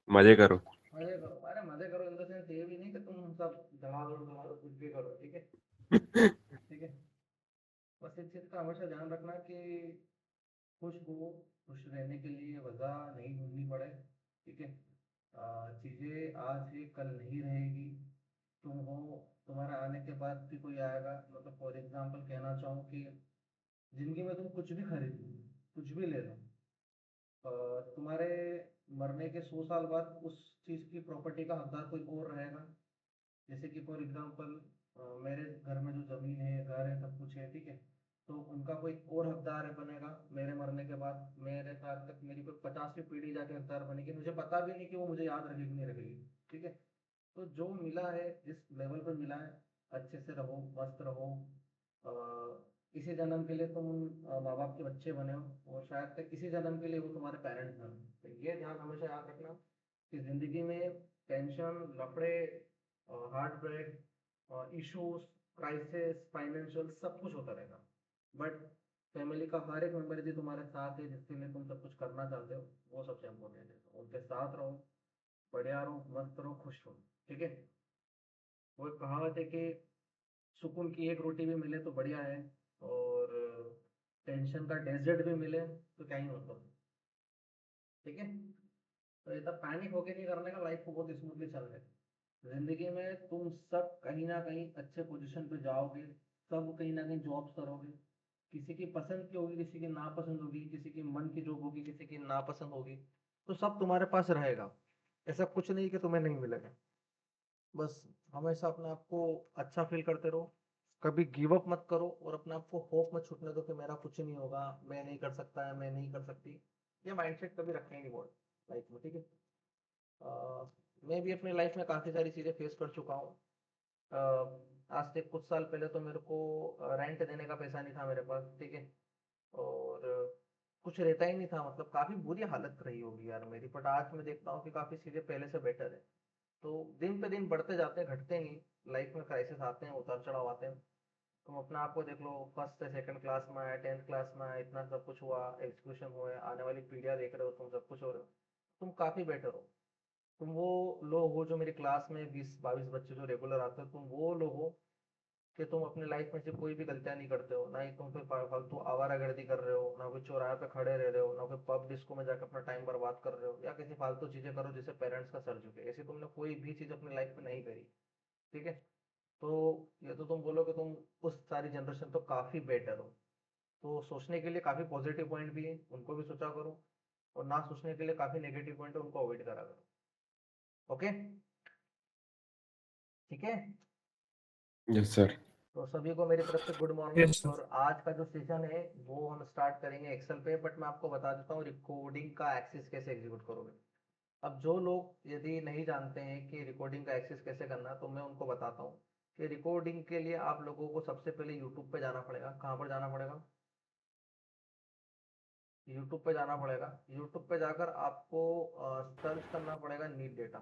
मजे करो। मजे करो, अरे मजे करो इन द सेंस ये भी नहीं कि तुम सब धड़ा दो कुछ भी करो, ठीक है। ठीक है, बस इस चीज़ का हमेशा ध्यान रखना कि खुश हो, खुश रहने के लिए वजह नहीं ढूंढनी पड़े, ठीक है। चीज़ें आज है कल नहीं रहेगी, तुम हो, तुम्हारे आने के बाद भी कोई आएगा। मतलब फॉर एग्जांपल कहना चाहूँ कि जिंदगी में तुम कुछ भी खरीद लो, कुछ भी ले लो, तुम्हारे मरने के 100 साल बाद उस चीज़ की प्रॉपर्टी का हकदार कोई और रहेगा। जैसे कि फॉर एग्जांपल मेरे घर में जो ज़मीन है, घर है, सब कुछ है, ठीक है। तो उनका कोई और हकदार है बनेगा मेरे मरने के बाद, मेरे साथ तक मेरी कोई 50वीं पीढ़ी जाके हकदार बनेगी, मुझे पता भी नहीं कि वो मुझे याद रखेगी नहीं रखेगी, ठीक है। तो जो मिला है, जिस लेवल पर मिला है, अच्छे से रहो, मस्त रहो। अ, इसी जन्म के लिए तुम माँ बाप के बच्चे बने हो, और शायद तक इसी जन्म के लिए वो तुम्हारे पेरेंट्स बने। तो ये ध्यान हमेशा याद रखना कि जिंदगी में टेंशन, लफड़े, heart break, issues, crisis, financial, सब कुछ होता रहेगा। बट फैमिली का हर एक मेंबर यदि तुम्हारे साथ है, जिसके लिए तुम सब कुछ करना चाहते हो, वो सबसे इम्पोर्टेंट है। तो उनके साथ रहो, बढ़िया रहो, मस्त रहो, खुश रहो, ठीक है। वो एक कहावत है कि सुकून की एक रोटी भी मिले तो बढ़िया है, और टेंशन का डेजर्ट भी मिले तो क्या ही मतलब, ठीक है। तो इतना पैनिक होके नहीं करने का, लाइफ को बहुत स्मूथली चल रहे। जिंदगी में तुम सब कहीं ना कहीं अच्छे पोजीशन पे जाओगे, सब कहीं ना कहीं जॉब्स करोगे, किसी की पसंद की होगी, किसी की नापसंद होगी, किसी की मन की जॉब होगी, किसी की नापसंद होगी, तो सब तुम्हारे पास रहेगा। ऐसा कुछ नहीं कि तुम्हें नहीं मिलेगा। बस हमेशा अपने आप को अच्छा फील करते रहो, कभी गिव अप मत करो, और अपने आप को होप मत छूटने दो कि मेरा कुछ नहीं होगा, मैं नहीं कर सकता है, मैं नहीं कर सकती। ये माइंडसेट कभी रखने नहीं बोल लाइफ में, ठीक है। मैं भी अपनी लाइफ में काफ़ी सारी चीज़ें फेस कर चुका हूँ। आज से कुछ साल पहले तो मेरे को रेंट देने का पैसा नहीं था मेरे पास, ठीक है। और कुछ रहता ही नहीं था, मतलब काफ़ी बुरी हालत रही होगी यार मेरी, बट आज मैं देखता हूँ कि काफ़ी चीज़ें पहले से बेटर है। तो दिन पे दिन बढ़ते जाते हैं, घटते नहीं। लाइफ में क्राइसिस आते हैं, उतार चढ़ाव आते हैं। तुम अपने आप को देख लो, फर्स्ट से सेकंड क्लास में आए, 10th क्लास में आए, इतना सब कुछ हुआ, एग्जीक्यूशन हुए, आने वाली पीढ़ियाँ देख रहे हो, तुम सब कुछ हो रहे हो, तुम काफ़ी बेटर हो। तुम वो लोग हो जो मेरी क्लास में 20-22 बच्चे जो रेगुलर आते हो, तुम वो लोग हो कि तुम अपनी लाइफ में से कोई भी गलतियां नहीं करते हो, ना ही तुम फिर फालतू आवारागर्दी कर रहे हो, ना कोई चौराहे पे खड़े रह रहे हो, ना कोई पब डिस्को में जाकर अपना टाइम बर्बाद कर रहे हो, या किसी फालतू चीजें करो जिससे पेरेंट्स का सर झुके। ऐसी तुमने कोई भी चीज अपनी लाइफ में नहीं करी, ठीक है। तो ये तो तुम बोलो कि तुम उस सारी जनरेशन तो काफी बेटर हो। तो सोचने के लिए काफी पॉजिटिव पॉइंट भी है, उनको भी सोचा करो, और ना सोचने के लिए काफी नेगेटिव पॉइंट है, उनको अवॉइड करा करो। ओके, ठीक है। Yes sir. तो सभी को मेरी तरफ से गुड यस मॉर्निंग। सर। और आज का जो सेशन है वो हम स्टार्ट करेंगे एक्सेल पे, बट मैं आपको बता देता हूँ रिकॉर्डिंग का एक्सेस कैसे एग्जीक्यूट करोगे। अब जो लोग यदि नहीं जानते हैं कि रिकॉर्डिंग का एक्सेस कैसे करना है, तो मैं उनको बताता हूँ कि रिकॉर्डिंग के लिए आप लोगों को सबसे पहले यूट्यूब पे जाना पड़ेगा। कहाँ पर जाना पड़ेगा? यूट्यूब पे जाना पड़ेगा। यूट्यूब पे जाकर आपको सर्च करना पड़ेगा नीट डेटा,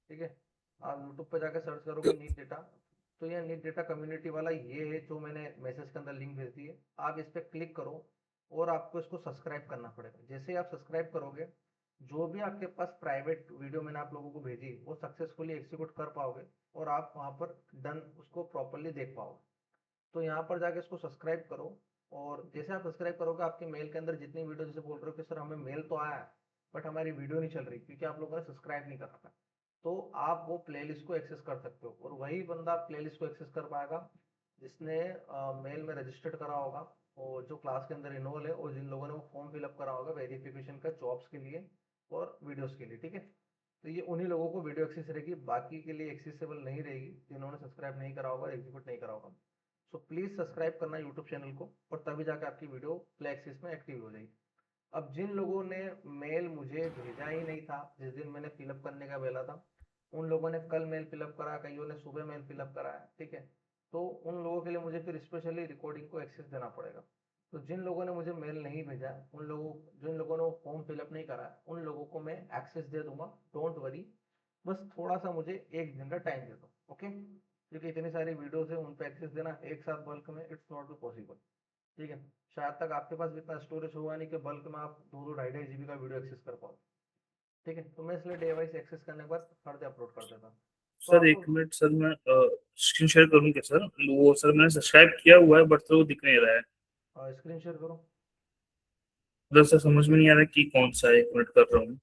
ठीक है। आप यूट्यूब पे जाकर सर्च करोगे नीट डेटा, तो यह नीट डेटा कम्युनिटी वाला ये है जो मैंने मैसेज के अंदर लिंक भेज दी है। आप इस पर क्लिक करो, और आपको इसको सब्सक्राइब करना पड़ेगा। जैसे ही आप सब्सक्राइब करोगे, जो भी आपके पास प्राइवेट वीडियो मैंने आप लोगों को भेजी वो सक्सेसफुली एग्जीक्यूट कर पाओगे, और आप वहाँ पर डन उसको प्रॉपरली देख पाओगे। तो यहाँ पर जाके इसको सब्सक्राइब करो, और जैसे आप सब्सक्राइब करोगे, आपके मेल के अंदर जितनी वीडियो, जैसे बोल रहे हो कि सर हमें मेल तो आया है बट हमारी वीडियो नहीं चल रही क्योंकि आप लोगों ने सब्सक्राइब नहीं कर रखा, तो आप वो प्लेलिस्ट को एक्सेस कर सकते हो। और वही बंदा प्लेलिस्ट को एक्सेस कर पाएगा जिसने मेल में रजिस्टर्ड करा होगा, और जो क्लास के अंदर इन्वॉल्व है, और जिन लोगों ने वो फॉर्म फिलअप करा होगा वेरिफिकेशन का, जॉब्स के लिए और वीडियोस के लिए, ठीक है। तो ये उन्हीं लोगों को वीडियो एक्सेस रहेगी, बाकी के लिए एक्सेसिबल नहीं रहेगी जिन्होंने सब्सक्राइब नहीं करा होगा, एग्जीक्यूट नहीं करा होगा। सो प्लीज सब्सक्राइब करना यूट्यूब चैनल को, और तभी जाकर आपकी वीडियो प्ले एक्सेस में एक्टिव हो जाएगी। अब जिन लोगों ने मेल मुझे भेजा ही नहीं था जिस दिन मैंने फिलअप करने का बोला था, उन लोगों ने कल मेल फिलअप करा, कईयों ने सुबह मेल फिलअप करा है, ठीक है। तो उन लोगों के लिए मुझे फिर स्पेशली रिकॉर्डिंग को एक्सेस देना पड़ेगा। तो जिन लोगों ने मुझे मेल नहीं भेजा, उन लोगों, जिन लोगों ने वो फॉर्म फिलअप नहीं करा, उन लोगों को मैं एक्सेस दे दूंगा। डोंट वरी, बस थोड़ा सा मुझे एक दिन का टाइम दे दो, ओके। क्योंकि इतनी सारी वीडियोस है, उन पर एक्सेस देना एक साथ बल्क में इट्स नॉट पॉसिबल, ठीक है। शायद तक आपके पास भी इतना स्टोरेज हुआ नहीं कि बल्क में आप 2-2 2.5 2.5 GB का वीडियो एक्सेस कर पाओ। ठीक है, तो मैं इसलिए डे वाइज एक्सेस करने के बाद फर्दर अपलोड कर देता हूँ। तो सर आपको 1 मिनट सर, मैं स्क्रीन शेयर करूँ क्या सर? वो सर मैंने सब्सक्राइब किया हुआ है बट तो वो दिख नहीं रहा है। स्क्रीन शेयर करो। उधर सर समझ में नहीं आ रहा कि कौन सा है। 1 मिनट कर रहा हूँ।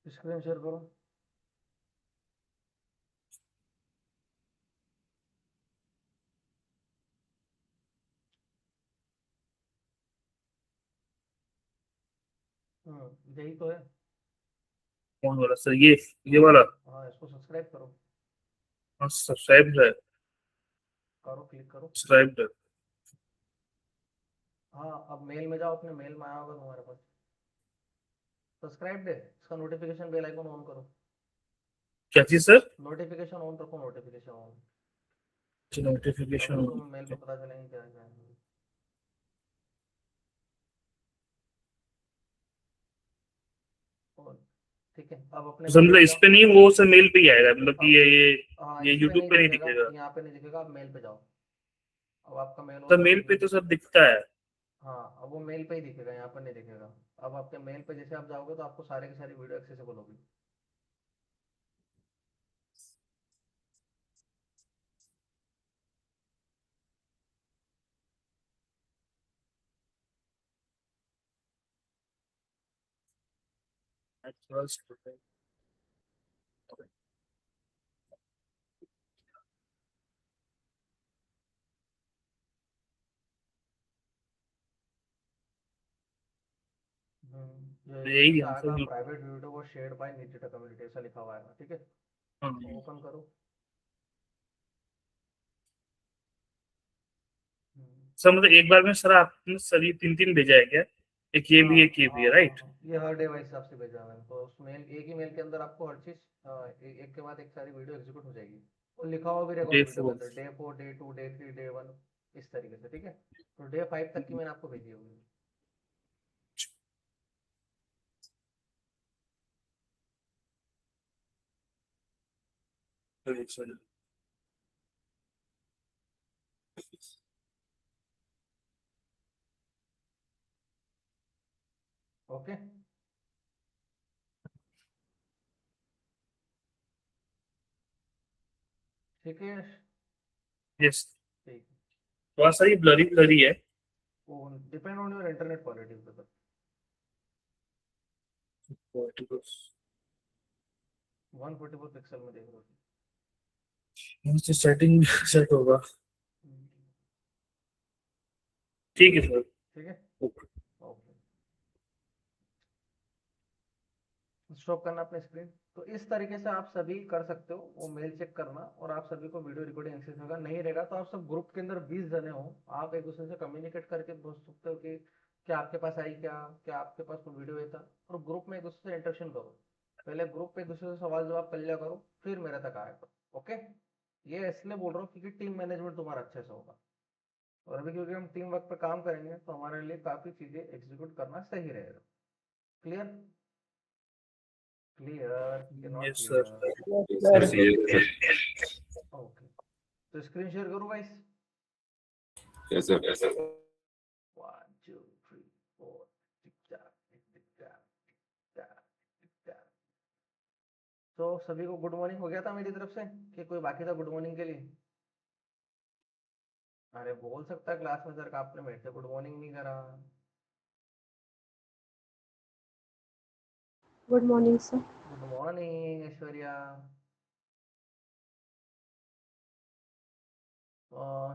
स्क्रीन शेयर करो। यही तो है। कौन वाला सर? ये वाला? हाँ, इसको सब्सक्राइब करो। हाँ सब्सक्राइब है। करो, क्लिक करो। सब्सक्राइब है। हाँ, अब मेल में जाओ, अपने मेल में आया होगा तुम्हारे पास। सब्सक्राइब है, इसका नोटिफिकेशन बेल आइकन ऑन करो। क्या चीज सर? नोटिफिकेशन ऑन रखो, नोटिफिकेशन ऑन। तभी तो नोटिफिकेशन। तुम्हें मेल पे पता चलेंगे क्या क्या है। और ठीक है, अब अपने सर मेल मतलब पे इस जाओ। पे नहीं, वो सर मेल पे ही आएगा, मतलब कि अब ये हाँ, ये इस पे यूट्यूब नहीं पे नहीं दिखेगा, दिखेगा? यहाँ पे नहीं दिखेगा, आप मेल पे जाओ। अब आपका मेल सर ओपन हो मेल पे गया। तो सर दिखता है। हाँ, अब वो मेल पे ही दिखेगा, यहाँ पर नहीं दिखेगा। अब आपके मेल पे जैसे आप जाओगे तो आपको सारे की सारी वीडियो एक्सेसिबल होगी। यही जैसे है आएगा सर। प्राइवेट वीडियो को शेयर बाय नितिन कम्युनिटी ऐसा लिखा हुआ आएगा, ठीक है। हाँ। ओपन करो। हम्म, सर मतलब एक बार में सर आपने सर ये 3 3 भेजा है क्या? एक ये भी, एक हाँ ये भी हाँ है, हाँ राइट? हाँ, ये हर डे वाइज हिसाब से भेजा है मैंने, तो उस मेल, एक ही मेल के अंदर आपको हर चीज एक के बाद एक सारी वीडियो एग्जीक्यूट हो जाएगी। और लिखा हुआ भी रहेगा डे उस वीडियो के 4। अंदर डे 4 डे 2 डे 3 डे 1, इस तरीके से, ठीक है। तो डे 5 तक की मैंने आपको भेजी होगी। ओके। ठीक है। यस। ठीक है। थोड़ा सा ये ब्लरी ब्लरी है। वो depend on your internet quality पे। 144 पिक्सल में देख रहे हो। सेटिंग सेट होगा। ठीक है सर। ठीक है। ओके, स्टॉप करना अपने स्क्रीन। तो इस तरीके से आप सभी कर सकते हो, वो मेल चेक करना, और आप सभी को वीडियो रिकॉर्डिंग एक्सेस होगा। नहीं रहेगा तो आप सब ग्रुप के अंदर 20 जने हो, आप एक दूसरे से कम्युनिकेट करके पूछ सकते हो कि क्या आपके पास आई, क्या क्या आपके पास कोई वीडियो है था। और ग्रुप में एक दूसरे से इंटरेक्शन करो। पहले ग्रुप पे एक दूसरे से सवाल जवाब कर लिया करो, फिर मेरे तक आया करो। ओके, ये इसलिए बोल रहा हूँ क्योंकि टीम मैनेजमेंट तुम्हारा अच्छे से होगा। और अभी क्योंकि हम टीम वर्क पे काम करेंगे तो हमारे लिए काफी चीजें एग्जीक्यूट करना सही रहेगा। क्लियर? क्लियर कि not yes sir. Clear? Yes, sir. Yes, sir. Okay, तो स्क्रीन शेयर करूँ guys? Yes, sir. Yes, sir. 1 2 3 4 टिक टैक टिक टैक टिक टैक टिक टैक। तो सभी को गुड मॉर्निंग हो गया था मेरी तरफ से, कि कोई बाकी था गुड मॉर्निंग के लिए? अरे बोल सकता है क्लास में सर का आपने मेरे से गुड मॉर्निंग नहीं करा। Good morning sir. Good morning Aishwarya.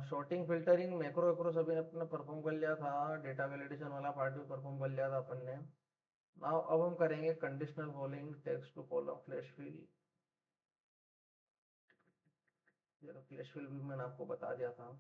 Sorting, filtering, macro वैक्रो सभी ने अपना परफॉर्म कर लिया था। डेटा वैलिडेशन वाला पार्ट भी परफॉर्म कर लिया था अपन ने। नाउ अब हम करेंगे conditional following text to column flash fill. चलो, फ्लैश फिल भी मैंने आपको बता दिया था।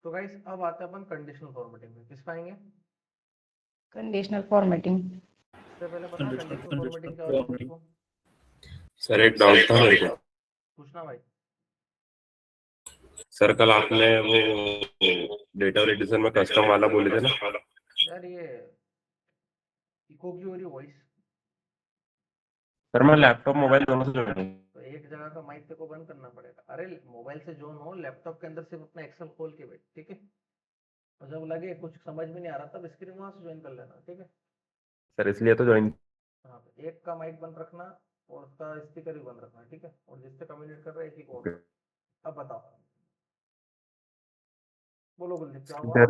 तो गाइस अब आते हैं अपन कंडीशनल फॉर्मेटिंग में, किस पाएंगे? Conditional formatting. इससे पहले पता है कंडीशनल कंडीशनल फॉर्मेटिंग क्या होता है फॉर्मेटिंग। आपको? सर एक डाउट था मेरे को। पूछना भाई। सर कल आपने वो डेटा वैलिडेशन में कस्टम वाला बोले थे ना? यार ये इको की हो रही वॉइस, सर मैं लैपटॉप मोबाइल दोनों से जोड़ तो एक जगह का माइक तेरे को बंद करना पड़ेगा। अरे मोबाइल से जो हो, लैपटॉप के अंदर सिर्फ अपना एक्सेल खोल के बैठ, ठीक है? और जब लगे कुछ समझ में नहीं आ रहा तब स्क्रीन वहां से ज्वाइन कर लेना, ठीक है? सर इसलिए तो ज्वाइन। हाँ, तो एक का माइक बंद रखना और उसका स्पीकर भी बंद रखना, ठीक है? और जिससे कम्युनिकेट कर रहा है एक ही को होगा। अब बताओ, बोलो कुलदीप क्या हुआ?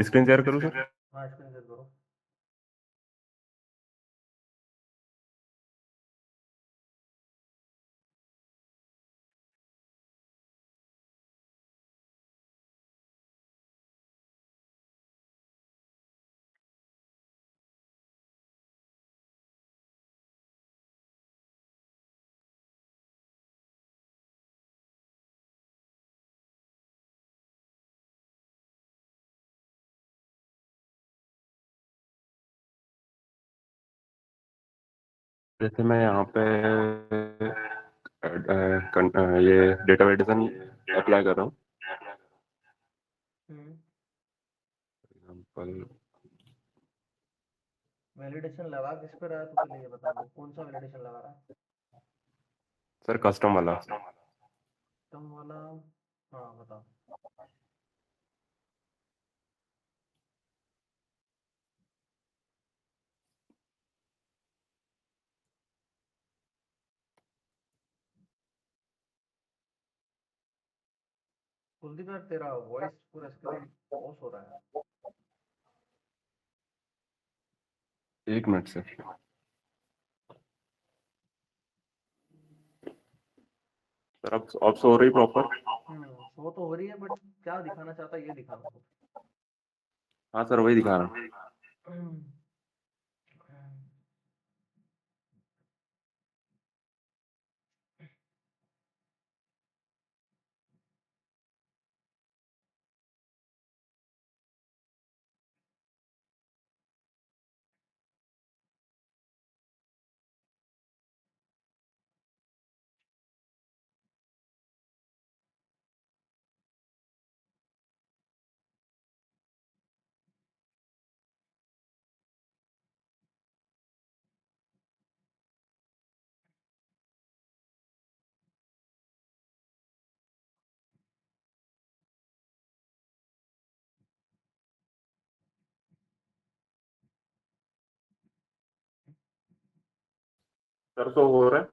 स्क्रीन शेयर करूँ सर? हाँ स्क्रीन शेयर करो। जैसे मैं यहाँ पे ये डेटा वैलिडेशन अप्लाई कर रहा हूँ। एग्जाम्पल वैलिडेशन लगा किस पे रहा है तू, पहले ये बता मुझे कौन सा वैलिडेशन लगा रहा है? सर कस्टम वाला। तुम वाला? हाँ बताओ। कुलदीप यार तेरा वॉइस पूरा स्क्रीन ऑफ हो रहा है। एक मिनट सर। सर अब सो रही प्रॉपर? वो तो हो रही है बट क्या दिखाना चाहता है ये दिखा मुझको। हाँ सर वही दिखा रहा हूँ। सर तो हो रहा है।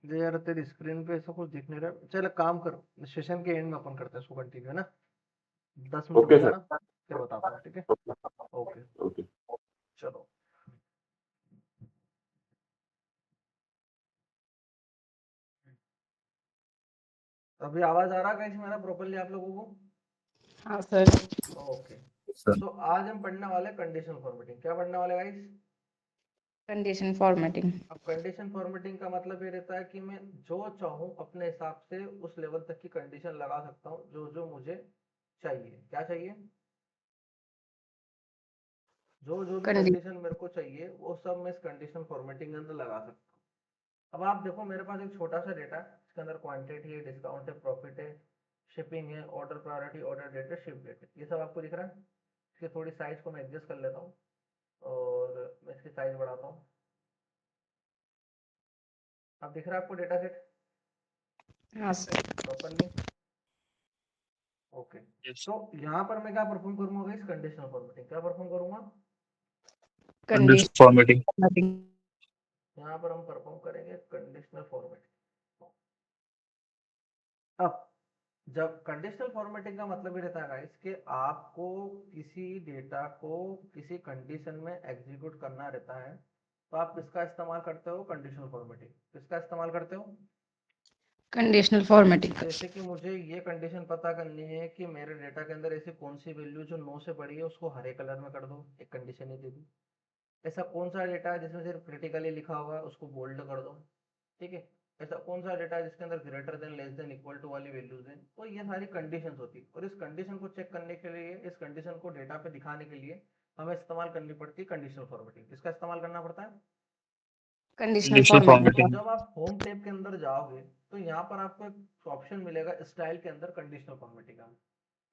जे यार तेरी स्क्रीन पे ऐसा कुछ दिख नहीं रहा। चल एक काम कर, सेशन के एंड में अपन करते हैं इसको कंटिन्यू, है ना? 10 मिनट रुक ओके जाना, सर। फिर बताता हूँ, ठीक है? Okay okay. चलो। अभी आवाज आ रहा है गाइस मेरा प्रॉपर्ली आप लोगों को? हाँ सर। ओके। सर तो आज हम पढ़ने वाले कंडीशनल फॉर्मेटिंग। क्या पढ़ने वाले गाइस? Condition formatting. अब कंडीशन फॉर्मेटिंग का मतलब ये रहता है कि मैं जो चाहूँ अपने हिसाब से उस लेवल तक की कंडीशन लगा सकता हूँ जो जो मुझे चाहिए। क्या चाहिए? जो जो भी कंडी कंडीशन मेरे को चाहिए वो सब मैं इस कंडीशन फॉर्मेटिंग के अंदर लगा सकता हूँ। अब आप देखो मेरे पास एक छोटा सा डेटा है, इसके अंदर क्वांटिटी है, डिस्काउंट है, प्रॉफिट है, शिपिंग है, ऑर्डर प्रायोरिटी, ऑर्डर डेट है, शिप डेट है, ये सब आपको दिख रहा है। इसकी थोड़ी साइज को मैं एडजस्ट कर लेता हूँ और मैं इसकी साइज बढ़ाता हूँ। अब दिख रहा है आपको डेटा सेट हाँ सर। प्रॉपरली? ओके। yes, तो यहाँ पर मैं क्या परफॉर्म करूंगा इस कंडीशनल फॉर्मेटिंग? क्या परफॉर्म करूंगा? Conditional condition formatting. फॉर्मेटिंग। यहाँ पर हम परफॉर्म करेंगे कंडीशनल फॉर्मेटिंग। अब जब कंडीशनल फॉर्मेटिंग का मतलब ये रहता है गाइस कि आपको किसी डेटा को किसी कंडीशन में एग्जीक्यूट करना रहता है, तो आप किसका इस्तेमाल करते हो? Conditional formatting. किसका इस्तेमाल करते हो? Conditional formatting. जैसे कि मुझे ये कंडीशन पता करनी है कि मेरे डेटा के अंदर ऐसी कौन सी वैल्यू जो 9 से बड़ी है उसको हरे कलर में कर दो, एक कंडीशन ये दे दी। ऐसा कौन सा डेटा है जिसमें सिर्फ क्रिटिकली लिखा हुआ है उसको बोल्ड कर दो, ठीक है? ऐसा कौन सा डेटा है जिसके अंदर greater than less than equal to वाली वैल्यूज हैं, तो ये सारी कंडीशंस होती है। और इस कंडीशन को चेक करने के लिए, इस कंडीशन को डेटा पे दिखाने के लिए हमें इस्तेमाल करनी पड़ती है कंडीशनल फॉर्मेटिंग। इसका इस्तेमाल करना पड़ता है Conditional कंडीशनल formatting. फॉर्मेटिंग। जब आप होम टैब के अंदर जाओगे तो यहाँ पर आपको एक ऑप्शन मिलेगा स्टाइल के अंदर कंडीशनल फॉर्मेटिंग का।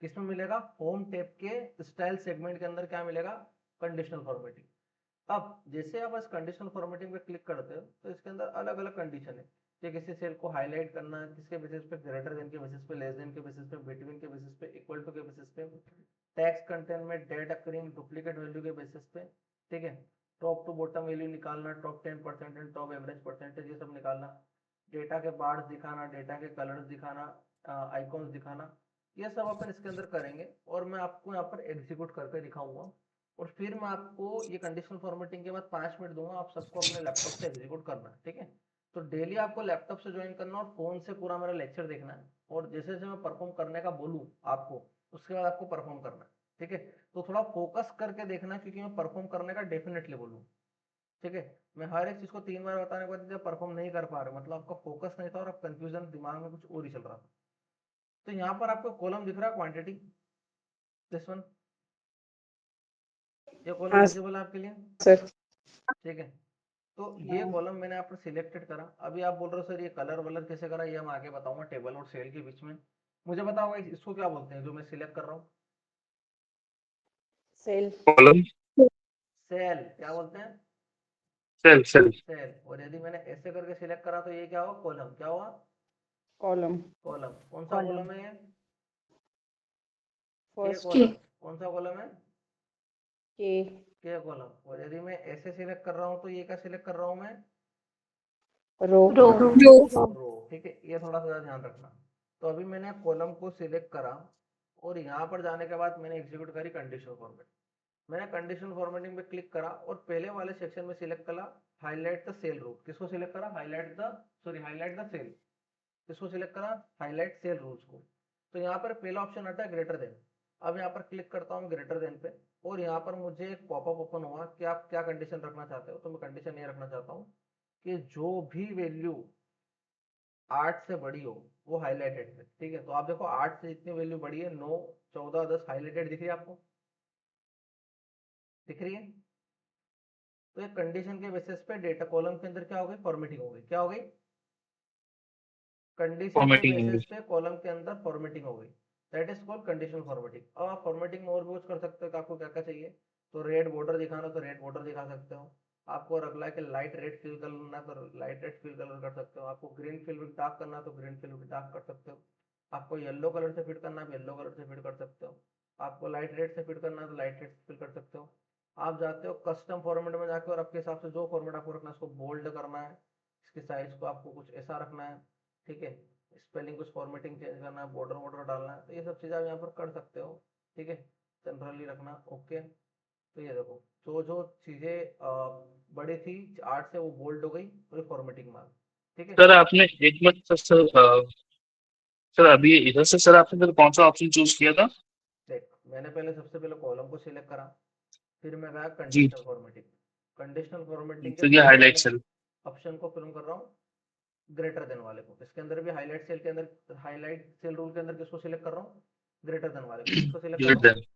किसमें मिलेगा? होम टैब के स्टाइल सेगमेंट के अंदर क्या मिलेगा? Conditional formatting. अब जैसे आप इस कंडीशनल फॉर्मेटिंग पे क्लिक करते हो तो इसके अंदर अलग अलग कंडीशन है कि किसी सेल को हाईलाइट करना है, किसके बेसिस पे, ग्रेटर देन के बेसिस पे, लेस देन के बेसिस पे, बिटवीन के बेसिस पे, इक्वल टू के बेसिस पे, टेक्स्ट कंटेंट में डेट अकरिंग डुप्लीकेट वैल्यू के बेसिस पे, ठीक है। टॉप टू बॉटम वैल्यू निकालना, top 10% and top average percentage, ये सब निकालना, डेटा के बार्स दिखाना, डेटा के कलर्स दिखाना, आइकॉन्स दिखाना, ये सब अपन इसके अंदर करेंगे। और मैं आपको यहाँ पर एग्जीक्यूट करके दिखाऊंगा और फिर मैं आपको ये कंडीशनल फॉर्मेटिंग के बाद 5 मिनट दूंगा, आप सबको अपने लैपटॉप से एग्जीक्यूट करना है, ठीक है। तो डेली आपको लैपटॉप से ज्वाइन करना और फोन से पूरा मेरा लेक्चर देखना है, और जैसे जैसे मैं परफॉर्म करने का बोलूँ आपको, उसके बाद आपको परफॉर्म करना है, ठीक है। तो थोड़ा फोकस करके देखना, क्योंकि मैं परफॉर्म करने का डेफिनेटली बोलूँ, ठीक है। मैं हर एक चीज को 3 बार बताने के बाद जब परफॉर्म नहीं कर पा रहे, मतलब आपका फोकस नहीं था और आप कंफ्यूजन दिमाग में कुछ और ही चल रहा था। तो यहाँ पर आपको कॉलम दिख रहा है क्वांटिटी, दिस वन, ये कॉलम हाँ विजिबल है आपके लिए, sir. ठीक है। तो ये कॉलम मैंने यहाँ पर सिलेक्टेड करा। अभी आप बोल रहे हो सर ये कलर वलर कैसे करा, ये हम आगे बताऊंगा टेबल और सेल के बीच में। मुझे बताओ इसको क्या बोलते हैं जो मैं सिलेक्ट कर रहा हूँ? Cell. कॉलम। सेल, क्या बोलते हैं? Cell cell. सेल। और यदि मैंने ऐसे करके सिलेक्ट करा तो ये क्या हुआ? कॉलम। क्या हुआ? Column. कॉलम। कौन सा कॉलम है ये? के First. कॉलम। कौन सा कॉलम है? K. के कॉलम। और यदि मैं ऐसे सिलेक्ट कर रहा हूँ तो ये क्या सिलेक्ट कर रहा हूँ मैं? Row. रो, ठीक है। ये थोड़ा सा ध्यान रखना। तो अभी मैंने कॉलम को सिलेक्ट करा और यहाँ पर जाने के बाद मैंने एग्जीक्यूट करी कंडीशनल फॉर्मेट। मैंने कंडीशनल फॉर्मेटिंग पे क्लिक करा और पहले वाले सेक्शन में सिलेक्ट करा हाईलाइट द सेल रूल। किसको सिलेक्ट करा? Highlight the cell. किसको सिलेक्ट करा? हाईलाइट सेल रूल्स को। तो यहाँ पर पहला ऑप्शन आता है ग्रेटर देन। अब यहाँ पर क्लिक करता हूँ ग्रेटर देन पे, और यहाँ पर मुझे एक पॉपअप ओपन हुआ कि आप क्या कंडीशन रखना चाहते हो। तो मैं कंडीशन ये रखना चाहता हूँ कि जो भी वैल्यू 8 से बड़ी हो वो हाईलाइटेड है, ठीक है। तो आप देखो 8 से जितनी वैल्यू बड़ी है, 9, 14, 10 हाईलाइटेड दिख रही है आपको? दिख रही है? तो एक कंडीशन के बेसिस पे डेटा कॉलम के अंदर क्या हो गई? फॉर्मेटिंग हो गई। क्या हो गई? कंडीशन के फॉर्मेटिंग बेसिस इंग्लिश। पे कॉलम के अंदर फॉर्मेटिंग हो गई। That is called conditional formatting. अब आप फॉर्मेटिंग में और भी कुछ कर सकते हो कि आपको क्या क्या चाहिए। तो रेड बॉर्डर दिखाना तो रेड बॉर्डर दिखा सकते हो। आपको रखना है कि लाइट रेड फिल करना तो लाइट रेड फिल कलर कर सकते हो। आपको ग्रीन फिल विद डार्क करना तो ग्रीन फिल विद डार्क कर सकते हो। आपको येलो कलर से फिट करना है येलो कलर से फिट कर सकते हो। आपको लाइट रेड से फिट करना है तो लाइट रेड से फिट कर सकते हो। आप जाते हो कस्टम फॉर्मेट में जाके और आपके हिसाब से जो फॉर्मेट आपको रखना है उसको बोल्ड करना है, इसकी साइज को आपको कुछ ऐसा रखना है, ठीक है। स्पेलिंग कुछ फॉर्मेटिंग चेंज करना है, बॉर्डर वॉर्डर डालना है, तो ये सब चीज़ें आप यहाँ पर कर सकते हो, ठीक है। जनरली रखना, ओके। तो ये देखो जो जो चीज़ें बड़ी थी 8 से वो बोल्ड हो गई और ये फॉर्मेटिंग मार, ठीक है। सर आपने एक मिनट सर, सर अभी इधर से सर आपने फिर कौन सा ऑप्शन चूज किया था? देख, मैंने पहले सबसे पहले कॉलम को सिलेक्ट करा, फिर मैं गया जी। Conditional formatting. कंडीशनल फॉर्मेटिंग के तो ये पहले हाईलाइट वाले सेल। ऑप्शन को फिर कर रहा हूँ ग्रेटर देन वाले को। इसके अंदर भी हाईलाइट सेल के अंदर, हाईलाइट सेल रूल के अंदर किसको सिलेक्ट कर रहा हूँ? ग्रेटर देन वाले को। किसको सिलेक्ट कर ग्रेटर रहा हूँ? देन।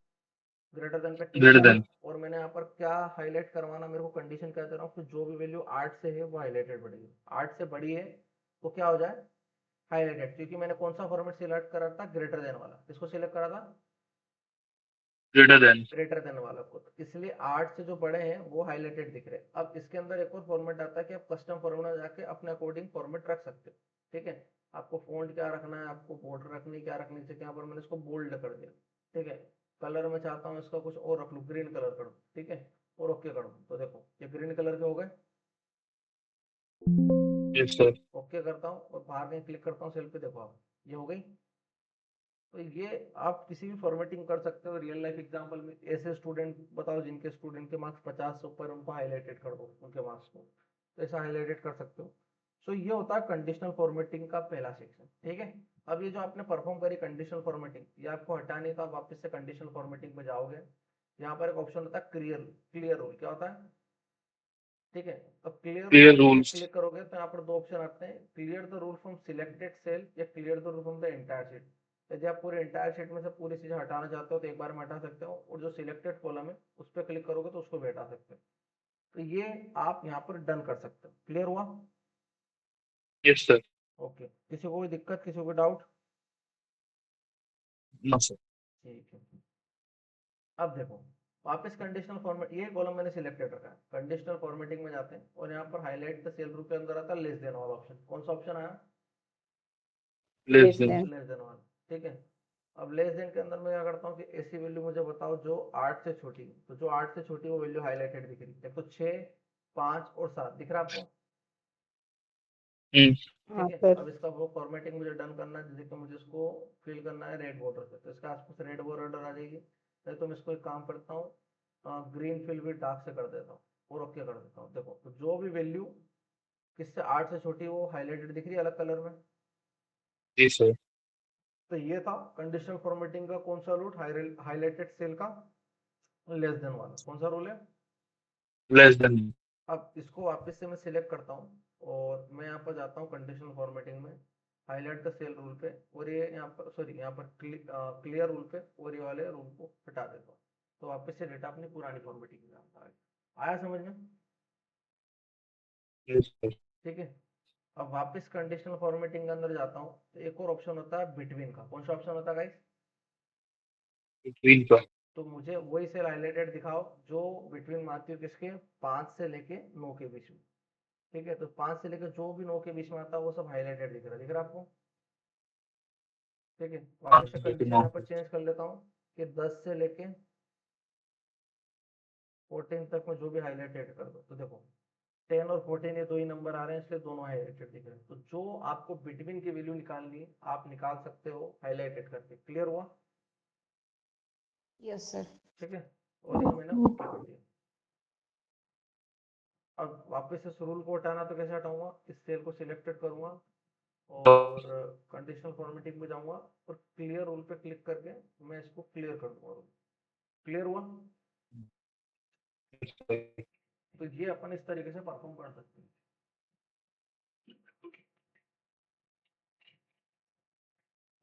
ग्रेटर देन पे क्लिक ग्रेटर करा। देन। और मैंने यहाँ पर क्या हाईलाइट करवाना, मेरे को कंडीशन क्या दे रहा हूँ कि जो भी वैल्यू 8 से है वो हाईलाइटेड बढ़ेगी। 8 से बड़ी है तो क्या हो जाए? हाईलाइटेड। क्योंकि मैंने कौन सा फॉर्मेट सिलेक्ट करा था? ग्रेटर देन वाला। किसको सिलेक्ट करा था? Greater than. ग्रेटर देन वाला को। तो इसलिए 8 से जो बड़े हैं वो हाईलाइटेड दिख रहे हैं। अब इसके अंदर एक और फॉर्मेट आता है कि आप कस्टम फॉर्मेट में जाके अपने अकॉर्डिंग फॉर्मेट रख सकते हो, ठीक है। आपको फॉन्ट क्या रखना है, आपको बॉर्डर रखनी क्या रखनी है, यहाँ पर मैंने इसको बोल्ड कर दिया, ठीक है। कलर में चाहता हूँ इसका कुछ और रख लूँ, ग्रीन कलर कर दूँ, ठीक है। और ओके कर दूँ। तो देखो ये ग्रीन कलर के हो गए। Yes sir. ओके करता हूँ और बाहर कहीं क्लिक करता हूँ सेल पे, देखो आप ये हो गई। तो ये आप किसी भी फॉर्मेटिंग कर सकते हो। रियल लाइफ एग्जांपल में ऐसे स्टूडेंट बताओ जिनके स्टूडेंट के मार्क्स 50 से ऊपर, उनको हाईलाइटेड कर दो उनके मार्क्स को, तो ऐसा हाईलाइटेड कर सकते हो। सो ये होता है कंडीशनल फॉर्मेटिंग का पहला सेक्शन, ठीक है। अब ये जो आपने परफॉर्म करी कंडीशनल फॉर्मेटिंग, ये आपको हटाने का, वापस से कंडीशनल फॉर्मेटिंग में जाओगे, यहाँ पर एक ऑप्शन होता है क्लियर, क्लियर रूल। क्या होता है? ठीक है। अब clear Clear rule rules. Click करोगे तो यहाँ पर दो ऑप्शन आते हैं, clear the rule from selected cell या clear the rule from the entire sheet. यदि आप पूरे एंटायर शीट में से पूरी चीजें हटाना चाहते हो तो एक बार में हटा सकते हो, और जो सिलेक्टेड कॉलम है उस पर क्लिक करोगे तो उसको भी हटा सकते हो। तो ये आप यहाँ पर डन कर सकते हो। क्लियर हुआ? Yes, sir. ओके, किसी को कोई दिक्कत, किसी को कोई डाउट? No, sir. ठीक है। अब देखो, वापस कंडीशनल फॉर्मेट, ये कॉलम मैंने सिलेक्टेड रखा है, कंडीशनल फॉर्मेटिंग में जाते हैं और यहाँ पर हाईलाइट द सेल ग्रुप के अंदर आता है लेस देन वाला ऑप्शन। कौन सा ऑप्शन आया? Less Less than. than. Less than वाला, ठीक है। अब लेस देन के अंदर मैं क्या करता हूँ कि ऐसी वैल्यू मुझे बताओ जो 8 से छोटी है, तो जो 8 से छोटी वो वैल्यू हाईलाइटेड दिख रही है। देखो 6, 5 और 7 दिख रहा है आपको? Hmm. हाँ ठीक है। सर। अब इसका वो फॉर्मेटिंग मुझे डन करना है, जैसे कि मुझे इसको फिल करना है रेड बॉर्डर से, तो इसका आसपास रेड बॉर्डर आ जाएगी। तो मैं इसको एक काम करता हूँ, ग्रीन फिल भी डार्क से कर देता हूँ और ओके कर देता हूँ। देखो तो जो भी वैल्यू किससे 8 से छोटी वो हाईलाइटेड दिख रही है अलग कलर में। Yes, sir. तो ये था कंडीशनल फॉर्मेटिंग का कौन सा रूट, हाईलाइटेड सेल का लेस देन वाला। कौन सा रूल है? Less than. अब इसको वापस से मैं सिलेक्ट करता हूँ और मैं यहाँ पर जाता हूँ कंडीशनल फॉर्मेटिंग में, हाईलाइट द सेल रूल पे, और ये यहाँ पर सॉरी यहाँ पर क्लियर रूल पे, और ये वाले रूल को हटा देता हूँ। तो वापस से डेटा अपनी पुरानी फॉर्मेटिंग में आता है। आया समझ में? Yes, sir. ठीक है। अब वापस कंडीशनल फॉर्मेटिंग के अंदर जाता हूँ तो एक और ऑप्शन होता है बिटवीन का। कौन सा ऑप्शन होता है गाइस? Between का. तो मुझे वही सेल हाईलाइटेड दिखाओ जो बिटवीन मानती हूँ किसके, 5 से लेके 9 के बीच में। ठीक है, तो 5 से लेकर जो भी 9 के बीच में आता है वो सब हाईलाइटेड दिख रहा है आपको? ठीक है। वापस से कंडीशन यहाँ पर चेंज कर लेता हूँ कि 10 से लेके 14 तक में जो भी हाईलाइटेड कर दो। तो देखो 10 और 14 ये दो ही नंबर आ रहे हैं, इसलिए दोनों हाईलाइटेड दिख रहे हैं। तो जो आपको बिटवीन की वैल्यू निकालनी है आप निकाल सकते हो हाईलाइटेड करके। क्लियर हुआ? Yes sir. ठीक है, और ये मैंने ओके कर दिया। अब वापस से रूल को हटाना तो कैसे हटाऊंगा, इस सेल को सिलेक्टेड करूंगा और कंडीशनल फॉर्मेटिंग में जाऊंगा और क्लियर रूल पे क्लिक करके मैं इसको क्लियर कर दूंगा। क्लियर हुआ? Yes, sir. तो ये अपन इस तरीके से परफॉर्म कर सकते हैं।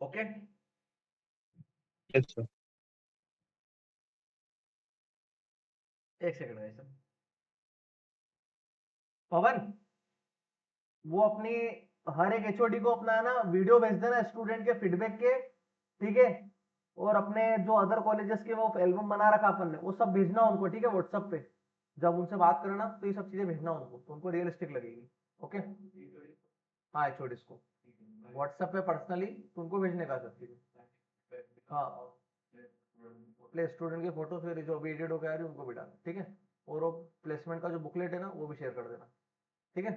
Okay, Yes, sir. एक सेकंड भाई साहब। पवन, वो अपनी हर एक एचओडी को अपना है ना वीडियो भेज देना स्टूडेंट के फीडबैक के, ठीक है। और अपने जो अदर कॉलेजेस के वो एल्बम बना रखा अपन ने वो सब भेजना उनको, ठीक है, व्हाट्सएप पे। जब उनसे बात करना तो ये सब चीजें भेजना उनको, तो उनको रियलिस्टिक लगेगी। ओके, हाँ एचओडीज को व्हाट्सएप पे पर्सनली तुमको भेजने का सब चीजें। हाँ, प्ले स्टूडेंट की फोटो फिर जो अभी एडिट होकर आ रही है उनको भी डाल, ठीक है। और वो प्लेसमेंट का जो बुकलेट है ना वो भी शेयर कर देना, ठीक है।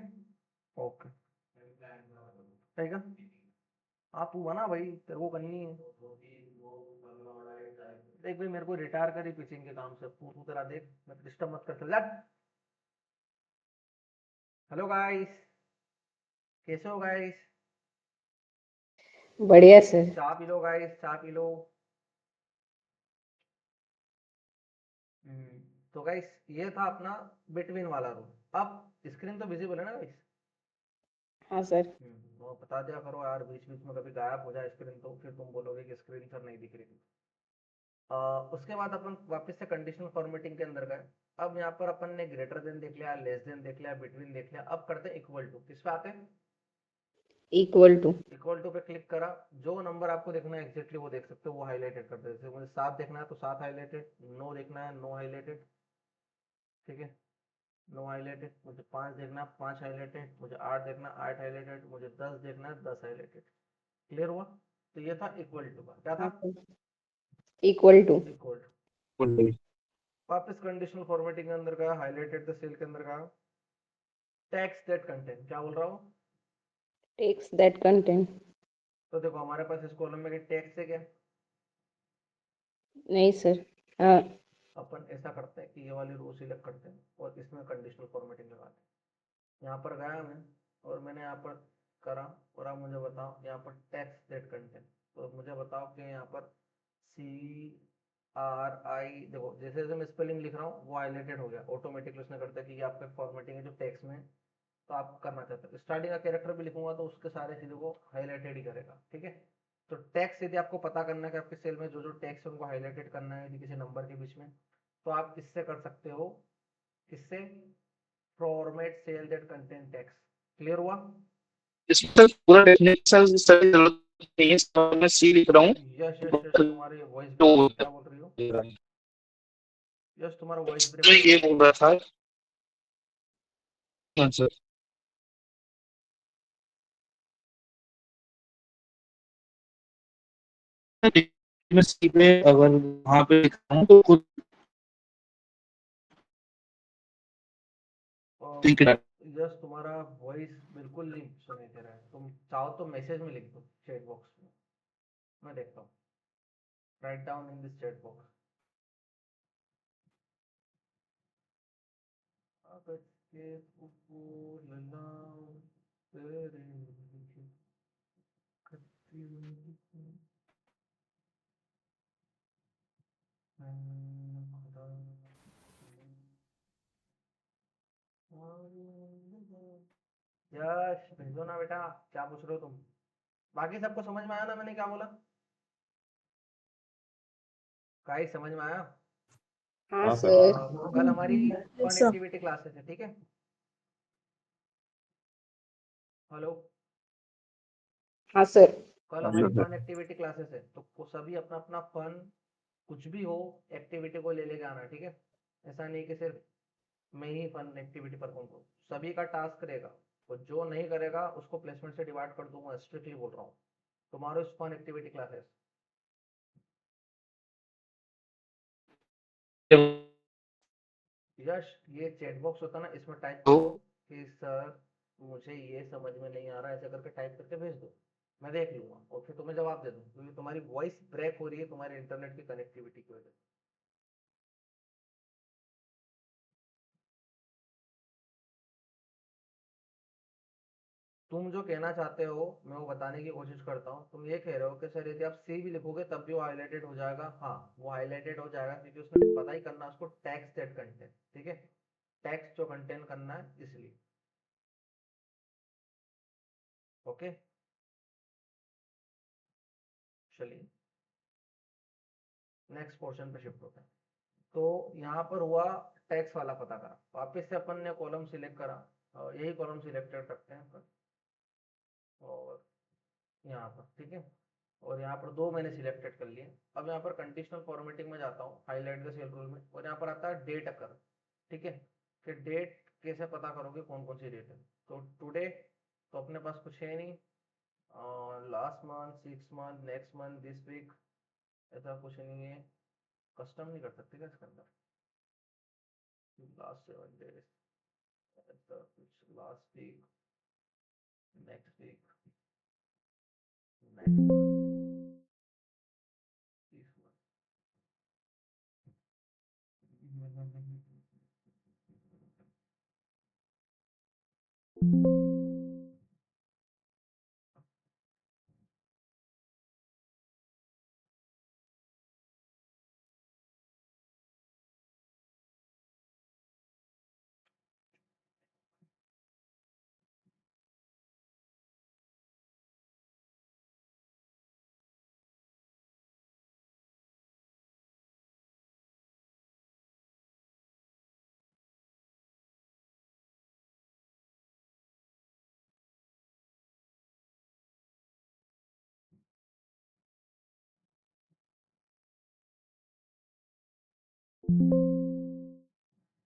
ओके, ठीक है। हाँ तू बना भाई, तेरे को करनी है। देख भाई मेरे को रिटायर करी पिचिंग के काम से, तू तू तेरा देख, मैं डिस्टर्ब मत कर लग। हेलो गाइस, कैसे हो गाइस? बढ़िया सर। चाय पी लो गाइस, चाय पी लो। तो गाइस ये था अपना बिटवीन वाला रूल। अब स्क्रीन तो विजिबल है ना गाइस? हाँ सर। वो बता दिया करो यार, बीच बीच में कभी गायब हो जाए स्क्रीन तो फिर तुम बोलोगे कि स्क्रीन सर नहीं दिख रही। उसके बाद अपन वापस से कंडीशनल फॉर्मेटिंग के अंदर गए। अब यहाँ पर अपन ने ग्रेटर देन देख लिया, लेस देन देख लिया, बिटवीन देख लिया। अब करते हैं इक्वल टू। किस पे आते हैं? Equal to. इक्वल टू पे क्लिक करा, जो नंबर आपको देखना है एग्जैक्टली वो देख सकते हो, वो हाईलाइटेड कर देते हैं। मुझे 7 देखना है तो 7 हाईलाइटेड, 9 देखना है 9 हाईलाइटेड, ठीक है, 9 हाईलाइटेड। मुझे 5 देखना है 5 हाईलाइटेड, मुझे 8 देखना है 8 हाईलाइटेड, मुझे 10 देखना है 10 हाईलाइटेड। क्लियर हुआ? तो ये था इक्वल टू का। क्या था? हाँ sir. Equal to. Equal to. Full. वापस कंडीशनल फॉर्मेटिंग के अंदर गया, हाईलाइटेड द सेल के अंदर गया, टेक्स्ट दैट कंटेंट। क्या बोल रहा हूँ? Text that content. तो देखो हमारे पास इस कॉलम में टेक्स्ट है क्या? नहीं सर। हाँ। अपन ऐसा करते हैं कि ये वाली रो सिलेक्ट करते हैं और इसमें कंडीशनल फॉर्मेटिंग लगाते हैं। यहाँ पर गया मैं और मैंने यहाँ पर करा, और आप मुझे बताओ यहाँ पर टेक्स्ट दैट कंटेंट, तो मुझे बताओ कि यहाँ पर सी RI, देखो जैसे जैसे मैं स्पेलिंग लिख रहा हूँ वो हाईलाइटेड हो गया ऑटोमेटिकली, उसने करता है कि ये आपका फॉर्मेटिंग है जो टेक्स्ट में, तो आप करना चाहते हो स्टार्टिंग का कैरेक्टर भी लिखूंगा तो उसके सारे चीज़ों को हाईलाइटेड ही करेगा, ठीक है। तो टैक्स यदि आपको पता करना है कि आपके सेल में जो जो टैक्स है उनको हाईलाइटेड करना है यदि किसी नंबर के बीच में, तो आप इससे कर सकते हो, किससे, format cell that contain text. Clear हुआ? इसमें सर पूरा डेफिनेशन सर जरूरत नहीं है, सर मैं सी लिख रहा हूँ यस यस यस, तुम्हारी वॉइस तो ब्रेक हो रही, क्या बोल रही हो? यस, तुम्हारा वॉइस ब्रेक मैं हो रहा ये है। बोल रहा था। हाँ सर, मैं सी पे अगर वहाँ पे लिखा हूँ तो खुद ठीक है। यस, तुम्हारा वॉइस बिल्कुल नहीं सुनाई दे रहा है, तुम चाहो तो मैसेज में लिख दो चैट बॉक्स में, मैं देखता हूँ। Write down in this chat box. अगर के फूल लाऊं तेरे लिए खट्टी मीठी खुदा यश भेजो ना बेटा, क्या पूछ रहे हो तुम? बाकी सबको समझ में आया ना मैंने क्या बोला? गाइस समझ में आया? हाँ हाँ सर। सर। कल हमारी fun Yes, sir. Activity classes है, ठीक है। हेलो, हाँ सर। कल हाँ हमारी जी सर। फन एक्टिविटी क्लासेस है, तो सभी अपना अपना फन कुछ भी हो एक्टिविटी को ले लेके आना, ठीक है। ऐसा नहीं कि सिर्फ मैं ही फन एक्टिविटी परफॉर्म करूँ, सभी का टास्क रहेगा, तो जो नहीं करेगा उसको प्लेसमेंट से डिवाइड कर दूंगा, स्ट्रिक्टली बोल रहा हूँ। तुम्हारे उस फन एक्टिविटी क्लासेस। यश, ये चैट बॉक्स होता है ना, इसमें टाइप तो करो कि सर मुझे ये समझ में नहीं आ रहा, ऐसा करके टाइप करके भेज दो, मैं देख लूंगा और फिर तुम्हें जवाब दे दूँ, क्योंकि तुम्हारी वॉइस ब्रेक हो रही है तुम्हारे इंटरनेट की कनेक्टिविटी की वजह से। तुम जो कहना चाहते हो मैं वो बताने की कोशिश करता हूँ। तुम ये कह रहे हो कि सर यदि आप सी भी लिखोगे तब भी वो हाईलाइटेड हो जाएगा। हाँ, वो हाईलाइटेड हो जाएगा क्योंकि उसमें पता ही करना है उसको टैक्स दैट कंटेंट, ठीक है। टैक्स जो कंटेन करना है इसलिए। ओके, चलिए नेक्स्ट पोर्शन पे शिफ्ट होते हैं। तो यहाँ पर हुआ टैक्स वाला पता करा, वापस से अपन ने कॉलम सिलेक्ट करा, यही कॉलम सिलेक्टेड रखते हैं अपन, और यहाँ पर ठीक है, और यहाँ पर दो मैंने सिलेक्टेड कर लिए। अब यहाँ पर कंडीशनल फॉर्मेटिंग में जाता हूँ, हाईलाइट द सेल रूल में, और यहाँ पर आता है डेट अकर, ठीक है। कि डेट कैसे पता करोगे कौन कौन सी डेट है, तो टुडे तो अपने पास कुछ है नहीं, last month, 6 month, next month, this week, ऐसा कुछ नहीं है। कस्टम नहीं कर सकते क्या इसके अंदर? लास्ट 7 डेज, कुछ last week, next week, next month, this month.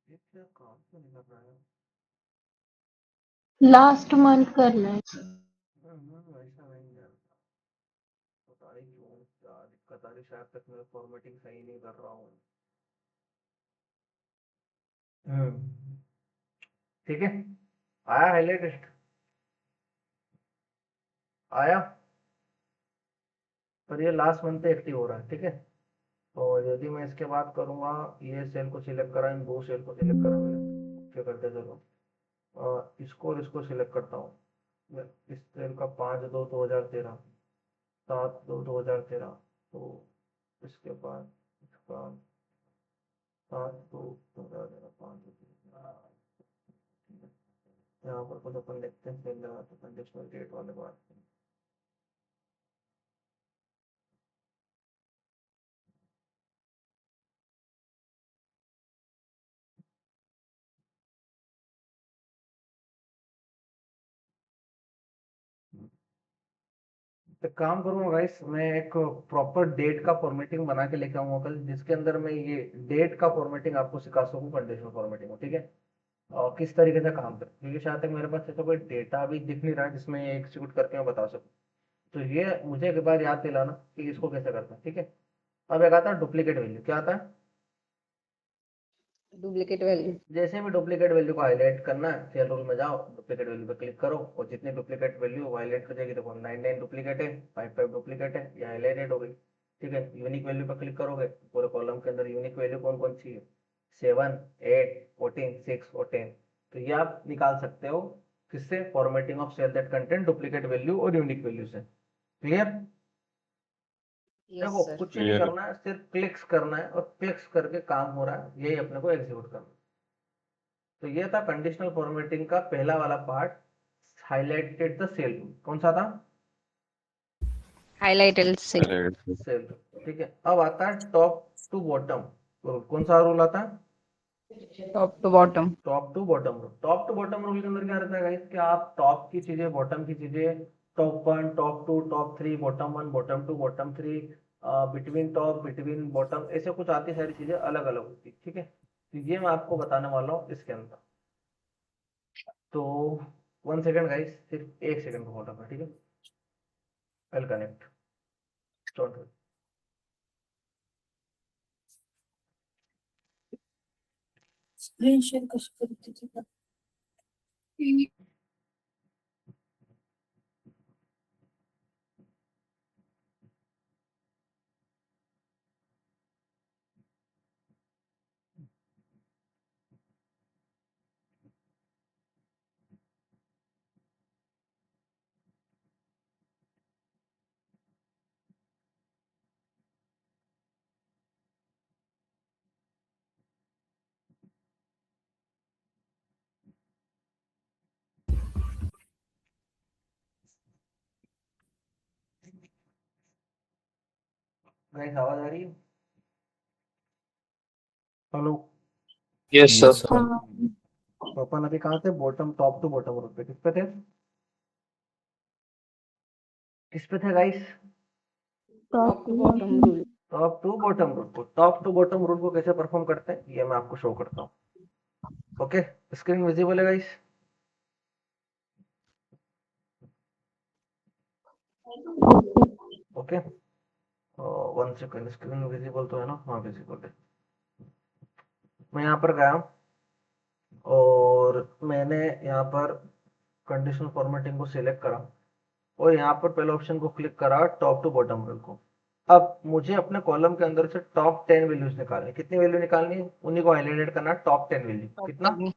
ये क्या काम क्यों नहीं कर रहा है? Last month करना है sir. ऐसा नहीं है, पता नहीं क्यों क्या दिक्कत आ रही, शायद तक मैं फॉर्मेटिंग सही नहीं कर रहा हूँ। ठीक है, आया हाईलाइट, आया, पर ये लास्ट मंथ पे एक्टिव हो रहा है, ठीक है। और यदि मैं इसके बाद करूँगा, ये सेल को सिलेक्ट करा, इन दो सेल को सिलेक्ट करा मैंने, क्या करते चलो, इसको और इसको सिलेक्ट करता हूँ मैं, इस सेल का 5/2/2013, 7/2/2013, तो इसके बाद 5 5 2 5 यहाँ पर कुछ अपन देखते हैं सेल लगा तो कंडीशनल डेट वाले बात एक काम करूंगा गाइस, मैं एक प्रॉपर डेट का फॉर्मेटिंग बना के लेके आऊंगा कल, जिसके अंदर मैं ये डेट का फॉर्मेटिंग आपको सिखा सकूं कंडीशनल फॉर्मेटिंग, ठीक है। और किस तरीके से काम करें, क्योंकि शायद तक मेरे पास ऐसा कोई डेटा भी दिख नहीं रहा है जिसमें ये एग्जीक्यूट करके मैं बता सकूं। तो ये मुझे एक बार याद दिलाना कि इसको कैसे करना है, ठीक है। अब एक आता है डुप्लीकेट वैल्यू, क्या आता है? Duplicate value. जैसे भी डुप्लीकेट वैल्यू को हाईलाइट करना है, सेल रूल में जाओ, डुप्लीकेट वैल्यू पे क्लिक करो, और जितनी डुप्लीकेट वैल्यू हाईलाइट हो जाएगी, देखो 99 डुप्लीकेट है, 55 डुप्लीकेट है, ये हाईलाइटेड हो गई, ठीक है। यूनिक वैल्यू पे क्लिक करोगे, पूरे कॉलम के अंदर यूनिक वैल्यू कौन कौन सी है? 7 8 14 6 और 10। तो ये आप निकाल सकते हो किससे? Formatting of cell that content duplicate value और यूनिक वैल्यू से। क्लियर? यस देखो सर। कुछ नहीं करना है, सिर्फ क्लिक्स करना है, और क्लिक्स करके काम हो रहा है, यही अपने को एग्जीक्यूट करना है। तो ये था कंडीशनल फॉर्मेटिंग का पहला वाला part, highlighted the cell rule. कौन सा था? हाईलाइटेड से। सेल रूल, ठीक है। अब आता है टॉप टू बॉटम रूल। कौन सा रूल आता है? Top to bottom. Top to bottom rule. Top to bottom rule के अंदर क्या रहता है गाइस, कि आप टॉप की चीजें, बॉटम की चीजें, top 1 top 2 top 3, bottom 1 bottom 2 bottom 3, between top between bottom, ऐसे कुछ आती सारी चीजें अलग अलग होती, ठीक है। तो ये मैं आपको बताने वाला हूँ इसके अंदर। तो 1 सेकेंड गाइस, सिर्फ 1 सेकेंड को होल्ड रखना, ठीक है। I'll connect. Don't worry. Screen share कसं करते ते? गाइस आवाज आ रही है? हेलो। Yes sir. हाँ, तो अपन अभी कहाँ थे? Bottom, top to bottom rule पे। किस पे थे? किस पे थे guys? Top to bottom top rule. Top to bottom rule को। टॉप टू बॉटम रूल को कैसे परफॉर्म करते हैं ये मैं आपको शो करता हूँ। ओके, स्क्रीन विजिबल है guys? Okay, 1 second, screen visible तो है ना? हाँ विजिबल है। मैं यहाँ पर गया और मैंने यहाँ पर कंडीशनल फॉर्मेटिंग को सिलेक्ट करा, और यहाँ पर पहले ऑप्शन को क्लिक करा टॉप टू बॉटम रूल को। अब मुझे अपने कॉलम के अंदर से टॉप 10 वैल्यूज निकालनी। कितनी वैल्यू निकालनी है? उन्हीं को हाईलाइटेड करना, टॉप 10 वैल्यू। कितना?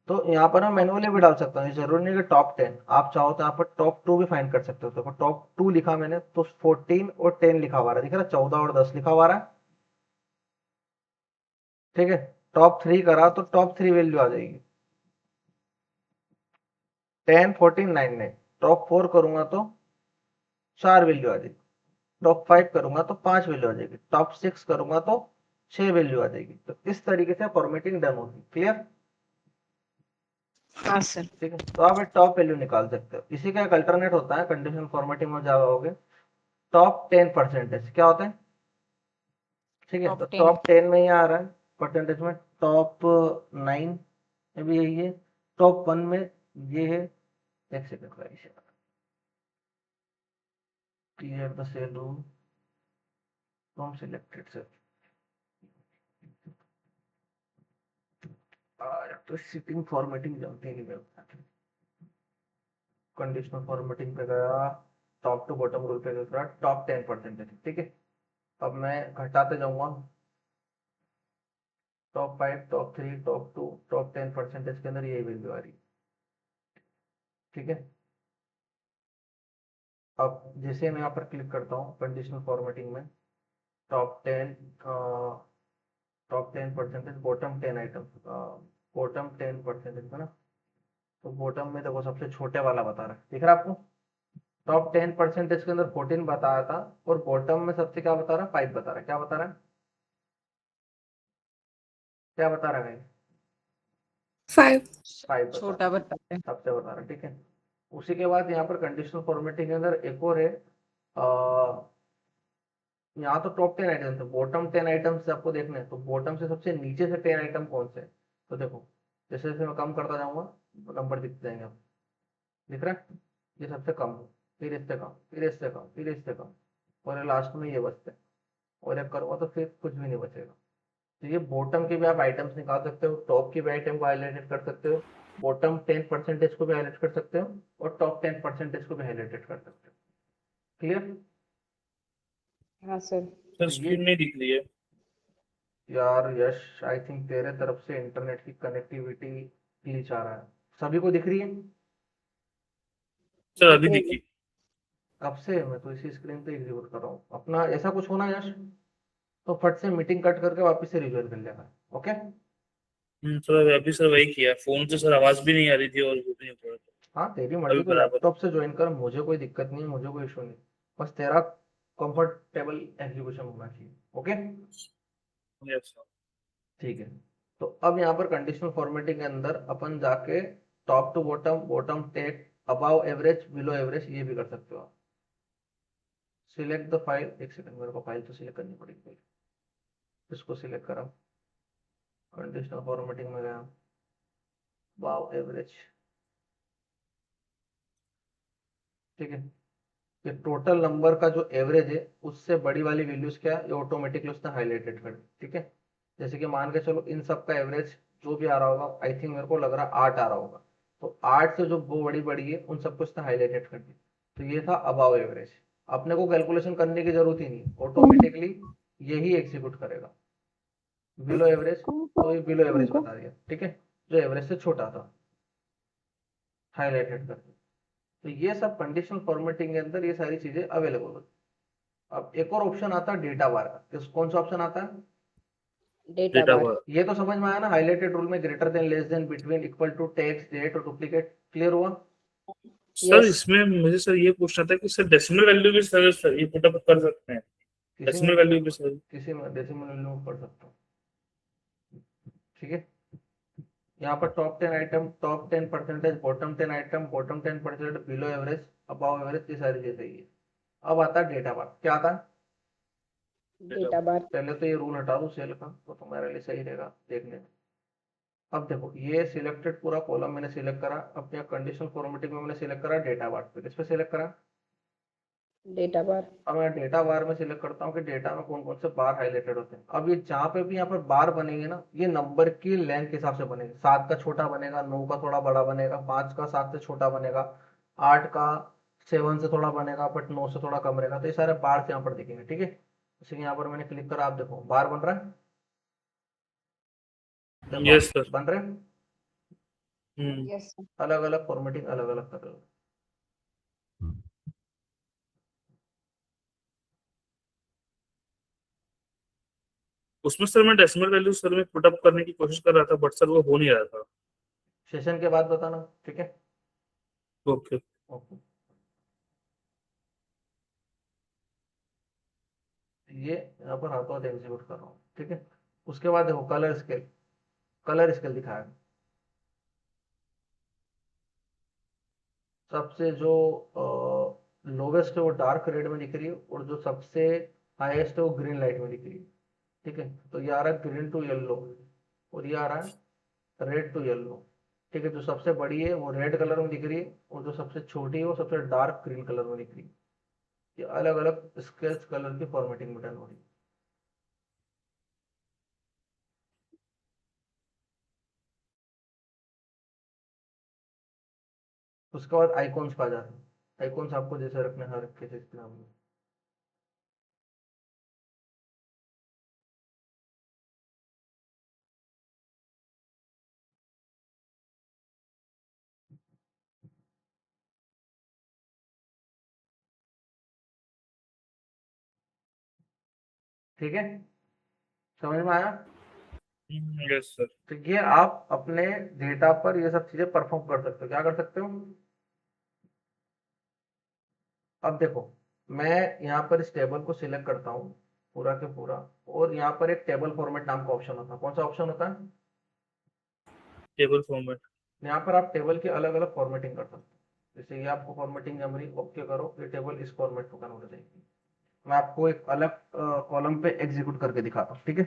तो यहाँ पर मैं मैनुअली भी डाल सकता हूँ, जरूरी नहीं कि टॉप 10। आप चाहो तो यहाँ पर टॉप 2 भी फाइंड कर सकते हो। देखो टॉप 2 लिखा मैंने तो 14 और 10 लिखा हुआ है, दिख रहा है? 14 और 10 लिखा हुआ है, ठीक है। टॉप 3 करा तो टॉप 3 वैल्यू आ जाएगी, 10 14 9 9। टॉप 4 करूंगा तो 4 वैल्यू आ जाएगी। टॉप 5 करूंगा तो 5 वैल्यू आ जाएगी। टॉप 6 करूंगा तो 6 वैल्यू आ जाएगी। तो इस तरीके से फॉर्मेटिंग डन होगी। क्लियर? हाँ सर। ठीक है, तो आप टॉप वैल्यू निकाल सकते हो। इसी का एक अल्टरनेट होता है कंडीशनल फॉर्मेटिंग में जाओगे, टॉप 10 परसेंटेज। क्या होता है? ठीक है, तो टॉप 10। टॉप 10 में ही आ रहा है परसेंटेज में, टॉप 9 में भी यही है, टॉप 1 में ये है। एक सेकंड का clear the cell rule from selected cell. तो सिटिंग फॉर्मेटिंग जानते ही नहीं मैं। कंडीशनल फॉर्मेटिंग पे गया, टॉप टू बॉटम रूल पे गया, टॉप 10 परसेंटेज, ठीक है। अब मैं घटाते जाऊंगा, top 5 top 3 top 2 top 10 percentage के अंदर यही वैल्यू आ रही है, ठीक है। अब जैसे मैं यहाँ पर क्लिक करता हूँ कंडीशनल फॉर्मेटिंग में, top 10 percentage bottom 10 item, bottom 10% है ना। तो बॉटम में देखो सबसे छोटे वाला बता रहा है, दिख रहा है आपको? टॉप 10% के अंदर 14 बताया था, और बॉटम में सबसे क्या बता रहा है? 5 बता रहा है। क्या बता रहा है? क्या बता रहा है? 5. 5 बता रहा छोटा है, बता रहे हैं। सबसे बता रहा है, ठीक है। उसी के बाद यहाँ पर कंडीशनल फॉर्मेटिंग के अंदर एक और है, यहाँ तो टॉप 10 आइटम थे, बॉटम 10 आइटम से आपको देखना है, तो बॉटम से सबसे नीचे से 10 आइटम कौन से हैं? तो देखो जैसे जैसे मैं कम करता जाऊंगा नंबर दिखते जाएंगे आपको, दिख रहा है? ये सबसे कम है, फिर इससे कम, फिर इससे कम, फिर इससे कम, और लास्ट में ये बचते हैं, और एक करूँगा तो फिर कुछ भी नहीं बचेगा। तो ये बॉटम के भी आप आइटम्स निकाल सकते हो, टॉप के भी आइटम को हाईलाइटेड कर सकते हो, बॉटम 10% को भी हाईलाइट कर सकते हो, और टॉप 10% को भी हाईलाइटेड कर सकते हो। क्लियर? हाँ सर। सर तो ये स्क्रीन नहीं दिख रही है। यार यश, आई थिंक तेरे तरफ से इंटरनेट की कनेक्टिविटी ग्लिच आ रहा है। सभी को दिख रही है? सर दिख अभी रही है। दिखी। कब से मैं तो इसी स्क्रीन पे एग्जीक्यूट कर रहा हूँ अपना, ऐसा कुछ होना यश तो फट से मीटिंग कट करके वापस से रिज्वाइन कर लेगा। ओके? सर अभी सर वही किया, फोन से सर आवाज भी नहीं आ रही थी और वो भी नहीं हो रहा था। हाँ तेरी अभी मर्जी, तो बराबर। लैपटॉप से ज्वाइन कर, मुझे कोई दिक्कत नहीं है, मुझे कोई इशू नहीं, बस तेरा कंफर्टेबल एग्जीक्यूशन होना चाहिए। ओके? Yes sir. ठीक है। तो अब यहाँ पर कंडीशनल फॉर्मेटिंग के अंदर अपन जाके top to bottom, bottom take, above average, below average, ये भी कर सकते हो आप। सिलेक्ट द फाइल, एक सेकंड मेरे को फाइल तो सिलेक्ट करनी पड़ेगी पहले। इसको सिलेक्ट करा, कंडीशनल फॉर्मेटिंग में गया, अबाव एवरेज, ठीक है। ये टोटल नंबर का जो एवरेज है उससे बड़ी वाली वैल्यूज क्या है, ये ऑटोमेटिकली उसने हाईलाइटेड कर दी, ठीक है। जैसे कि मान के चलो इन सब का एवरेज जो भी आ रहा होगा, आई थिंक मेरे को लग रहा है 8 आ रहा होगा, तो 8 से जो वो बड़ी बड़ी है उन सबको उसने हाईलाइटेड कर दी। तो ये था अबाव एवरेज। अपने को कैलकुलेशन करने की जरूरत ही नहीं, ऑटोमेटिकली यही एग्जीक्यूट करेगा। बिलो एवरेज, तो ये बिलो एवरेज बता दिया, ठीक है, जो एवरेज से छोटा था, हाईलाइटेड कर दिया। तो ये सब कंडीशनल फॉर्मेटिंग के अंदर ये सारी चीजें अवेलेबल होती है। अब एक और ऑप्शन आता है डेटा बार का, कौन सा ऑप्शन आता है? Data data bar. पर। ये तो समझ में आया ना, हाईलाइटेड रूल में greater than, less than, between, equal to, text, date और डुप्लीकेट। क्लियर हुआ? Sir yes. इसमें मुझे सर ये पूछना था कि सर डेसिमल वैल्यू भी सर ये पुट अप कर सकते हैं? किसी में डेसिमल भी, वैल्यू भी सर? किसी में डेसिमल वैल्यू में पढ़ सकता हूँ, ठीक है। यहाँ पर top 10 percentage, bottom 10 item, bottom 10%, below average, above average, ये सारी चीजें ही है। अब आता है डेटा बार। क्या आता है? डेटा डेटा बार। पहले तो ये रूल हटा दो सेल का, तो तुम्हारे लिए सही रहेगा देखने में। अब देखो ये सिलेक्टेड पूरा कॉलम मैंने सिलेक्ट करा, अब यहाँ कंडीशनल फॉर्मेटिंग में मैंने सिलेक्ट करा डेटा बार पे, किस पे सिलेक्ट करा? डेटा बार। अब मैं डेटा बार में सिलेक्ट करता हूँ कि डेटा में कौन कौन से बार हाईलाइटेड होते हैं। अब ये जहाँ पे भी यहाँ पर बार बनेंगे ना, ये नंबर की लेंथ के हिसाब से बनेंगे, 7 का छोटा बनेगा, 9 का थोड़ा बड़ा बनेगा, 5 का 7 से छोटा बनेगा, 8 का 7 से थोड़ा बनेगा, बट 9 से थोड़ा कम रहेगा। तो ये सारे बार यहाँ पर दिखेंगे, ठीक है। जैसे कि यहाँ पर मैंने क्लिक करा, आप देखो बार बन रहा है, देखो यस आप सर। बन रहे हैं। यस। अलग अलग फॉर्मेटिंग, अलग अलग कर रहे हो। उसमें सर मैं डेसिमल वैल्यू सर में पुट अप करने की कोशिश कर रहा था, बट सर वो हो नहीं रहा था। सेशन के बाद बताना, ठीक है। ओके। ओके। ये यहाँ पर हाथों हाथ एग्जीक्यूट कर रहा हूँ, ठीक है। उसके बाद देखो कलर स्केल, कलर स्केल दिखाया, सबसे जो लोवेस्ट है वो डार्क रेड में दिख रही है, और जो सबसे हाईएस्ट है वो ग्रीन लाइट में दिख रही है, ठीक है। तो ये आ रहा है ग्रीन टू येलो, और ये आ रहा है रेड टू येलो, ठीक है। जो सबसे बड़ी है वो रेड कलर में दिख रही है, और जो सबसे छोटी है वो सबसे डार्क ग्रीन कलर में दिख रही है। ये अलग अलग स्केल्स कलर की फॉर्मेटिंग में डन हो रही है। उसके बाद आइकॉन्स पे आ जाते हैं, आइकॉन्स आपको जैसे रखने हैं रखे थे इसके नाम में। ठीक है, समझ में आया? Yes sir. तो ये आप अपने डेटा पर ये सब चीजें परफॉर्म कर सकते हो। क्या कर सकते हो? अब देखो, मैं यहाँ पर इस टेबल को सिलेक्ट करता हूँ पूरा के पूरा, और यहाँ पर एक टेबल फॉर्मेट नाम का ऑप्शन होता है। कौन सा ऑप्शन होता है? Table format. यहाँ पर आप टेबल की अलग अलग फॉर्मेटिंग कर सकते हो। जैसे ये आपको फॉर्मेटिंग मेमोरी ओके करो, ये टेबल इस फॉर्मेट को कन्वर्ट हो जाएगी। मैं आपको एक अलग कॉलम पे एग्जीक्यूट करके दिखाता हूँ, ठीक है?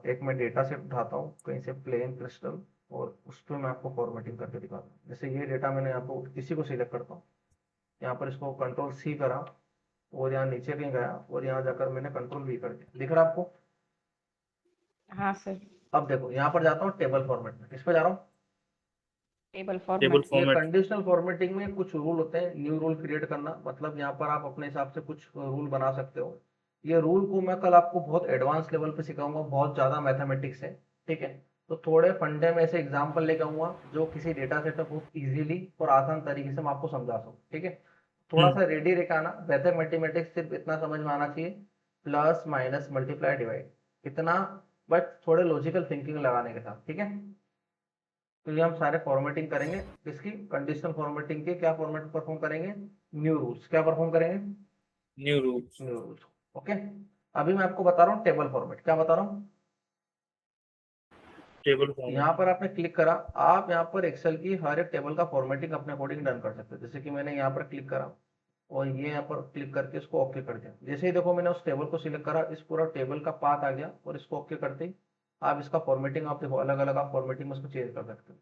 एक मैं डेटा सेट उठाता हूँ कहीं से, प्लेन क्रिस्टल, और उस पर मैं आपको फॉर्मेटिंग करके दिखाता हूँ। जैसे ये डेटा मैंने यहाँ पर किसी को सिलेक्ट करता हूँ, यहाँ पर इसको कंट्रोल सी करा, और यहाँ नीचे कहीं गया, और यहाँ जाकर मैंने कंट्रोल वी कर दिया। दिख रहा है आपको? हाँ सर। अब देखो, यहाँ पर जाता हूँ टेबल फॉर्मेट में। किस पे जा रहा हूँ? Table table format. ये फॉर्मेट। कंडीशनल फॉर्मेटिंग में कुछ रूल होते हैं। न्यू रूल क्रिएट करना, मतलब यहाँ पर आप अपने हिसाब से कुछ रूल बना सकते हो। ये रूल को मैं कल आपको बहुत एडवांस लेवल पे सिखाऊंगा, बहुत ज्यादा मैथमेटिक्स है, ठीक है? तो थोड़े फंडे में ऐसे एग्जांपल लेके आऊंगा जो किसी डेटा सेट में बहुत इजीली और आसान तरीके से मैं आपको समझा सकूँ, ठीक है? थोड़ा सा रेडी रहना आना। वैसे मैथमेटिक्स सिर्फ इतना समझ में आना चाहिए, प्लस माइनस मल्टीप्लाई डिवाइड, इतना, बट थोड़े लॉजिकल थिंकिंग लगाने के साथ, ठीक है? तो ये हम सारे फॉर्मेटिंग करेंगे। इसकी कंडीशनल फॉर्मेटिंग के क्या फॉर्मेट परफॉर्म करेंगे? New rules. क्या परफॉर्म करेंगे? New rules. New rules. Okay, अभी मैं आपको बता रहा हूँ टेबल फॉर्मेट। क्या बता रहा हूँ? Table format. यहाँ पर आपने क्लिक करा, आप यहाँ पर एक्सेल की हर एक टेबल का फॉर्मेटिंग अपने अकॉर्डिंग डन कर सकते हो। जैसे कि मैंने यहाँ पर क्लिक करा, और ये यहाँ पर क्लिक करके इसको ओके कर दिया। जैसे ही देखो मैंने उस टेबल को सिलेक्ट करा, इस पूरा टेबल का पाथ आ गया, और इसको ओके करते ही आप इसका फॉर्मेटिंग, आप देखो अलग अलग आप फॉर्मेटिंग में उसको चेंज कर सकते हो।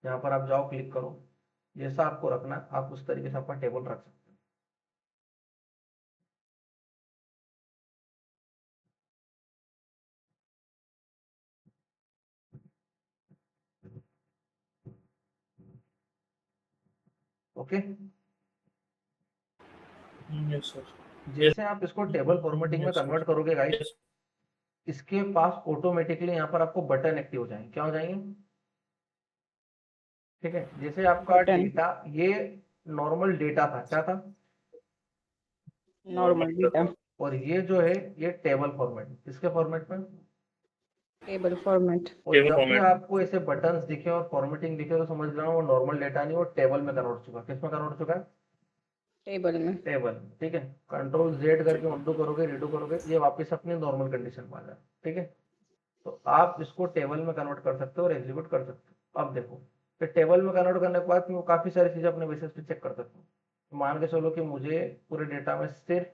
यहाँ पर आप जाओ, क्लिक करो, जैसा आपको रखना है आप उस तरीके से आपका टेबल रख सकते हो। Okay, yes sir. जैसे आप इसको टेबल फॉर्मेटिंग में यस सर। कन्वर्ट करोगे गाइस, यस। इसके पास ऑटोमेटिकली यहाँ पर आपको बटन एक्टिव हो जाएंगे। क्या हो जाएंगे? ठीक है, जैसे आपका बटन। डेटा, ये नॉर्मल डेटा था, क्या था? Normal data. और ये जो है, ये टेबल फॉर्मेट। इसके फॉर्मेट में, टेबल फॉर्मेट। और टेबल जब भी फॉर्मेट। आपको ऐसे बटन्स दिखे और फॉर्मेटिंग दिखे, तो समझ लेना वो नॉर्मल डेटा नहीं, वो टेबल में कन्वर्ट हो चुका है। किस में कन्वर्ट हो चुका है? टेबल में। टेबल। ठीक है, कंट्रोल जेड करके उंडू करोगे, रीडू करोगे, ये वापस अपनी नॉर्मल कंडीशन में आ जाए। ठीक है, तो आप इसको टेबल में कन्वर्ट कर सकते हो और एग्जीक्यूट कर सकते हो। अब देखो, फिर टेबल में कन्वर्ट करने के बाद मैं काफी सारी चीजें अपने बेसिस पे चेक कर सकता हूँ। मान के चलो कि मुझे पूरे डेटा में सिर्फ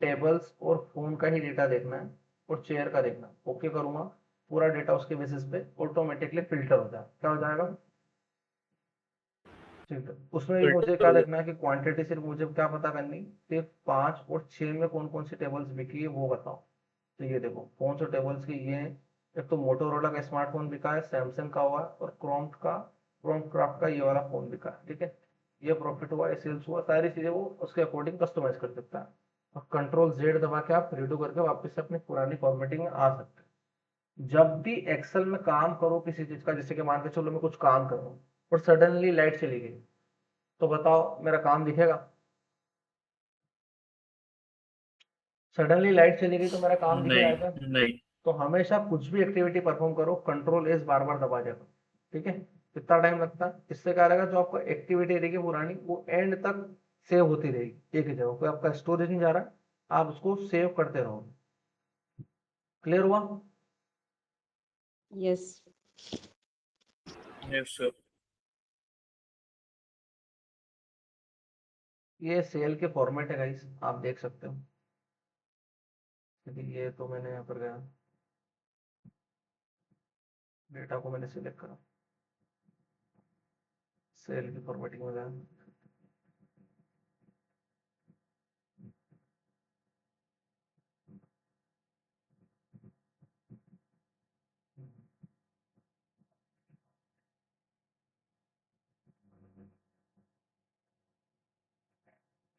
टेबल्स और फोन का ही डेटा देखना है, और चेयर का देखना है। ओके करूंगा, पूरा डेटा उसके बेसिस पे ऑटोमेटिकली फिल्टर हो जाएगा। क्या हो जाएगा? ठीक है, उसमें भी मुझे क्या देखना है कि क्वांटिटी सिर्फ मुझे क्या पता करनी कि 5 और 6 में कौन कौन सी टेबल्स बिकी है वो बताओ। तो ये देखो कौन से टेबल्स की ये हैं। एक तो मोटोरोला का स्मार्टफोन बिका है, सैमसंग का हुआ है, और क्रोमक्राफ्ट का ये वाला फोन बिका है। ठीक है, ये प्रॉफिट हुआ, ये सेल्स हुआ, सारी चीजें वो उसके अकॉर्डिंग कस्टमाइज कर सकता है। और कंट्रोल जेड दबा के आप रीडू करके वापस से अपनी पुरानी फॉर्मेटिंग में आ सकते हैं। जब भी एक्सेल में काम करो किसी चीज का, जैसे कि मान के चलो मैं कुछ काम कर रहा हूँ और सडनली लाइट चली गई, तो बताओ मेरा काम दिखेगा? सडनली लाइट चली गई तो मेरा काम दिखेगा क्या? नहीं नहीं। तो हमेशा कुछ भी एक्टिविटी परफॉर्म करो, कंट्रोल एस बार बार दबा देगा। ठीक है, कितना टाइम लगता है? इससे क्या रहेगा, जो आपको एक्टिविटी रहेगी पुरानी, वो एंड तक सेव होती रहेगी एक ही जगह। कोई आपका स्टोरेज नहीं जा रहा है, आप उसको सेव करते रहो। क्लियर हुआ? यस। Yes sir. ये सेल के फॉर्मेट है गाइस, आप देख सकते हो। क्योंकि ये तो मैंने यहाँ पर गया, डेटा को मैंने सिलेक्ट करा, सेल की फॉर्मेटिंग में गया।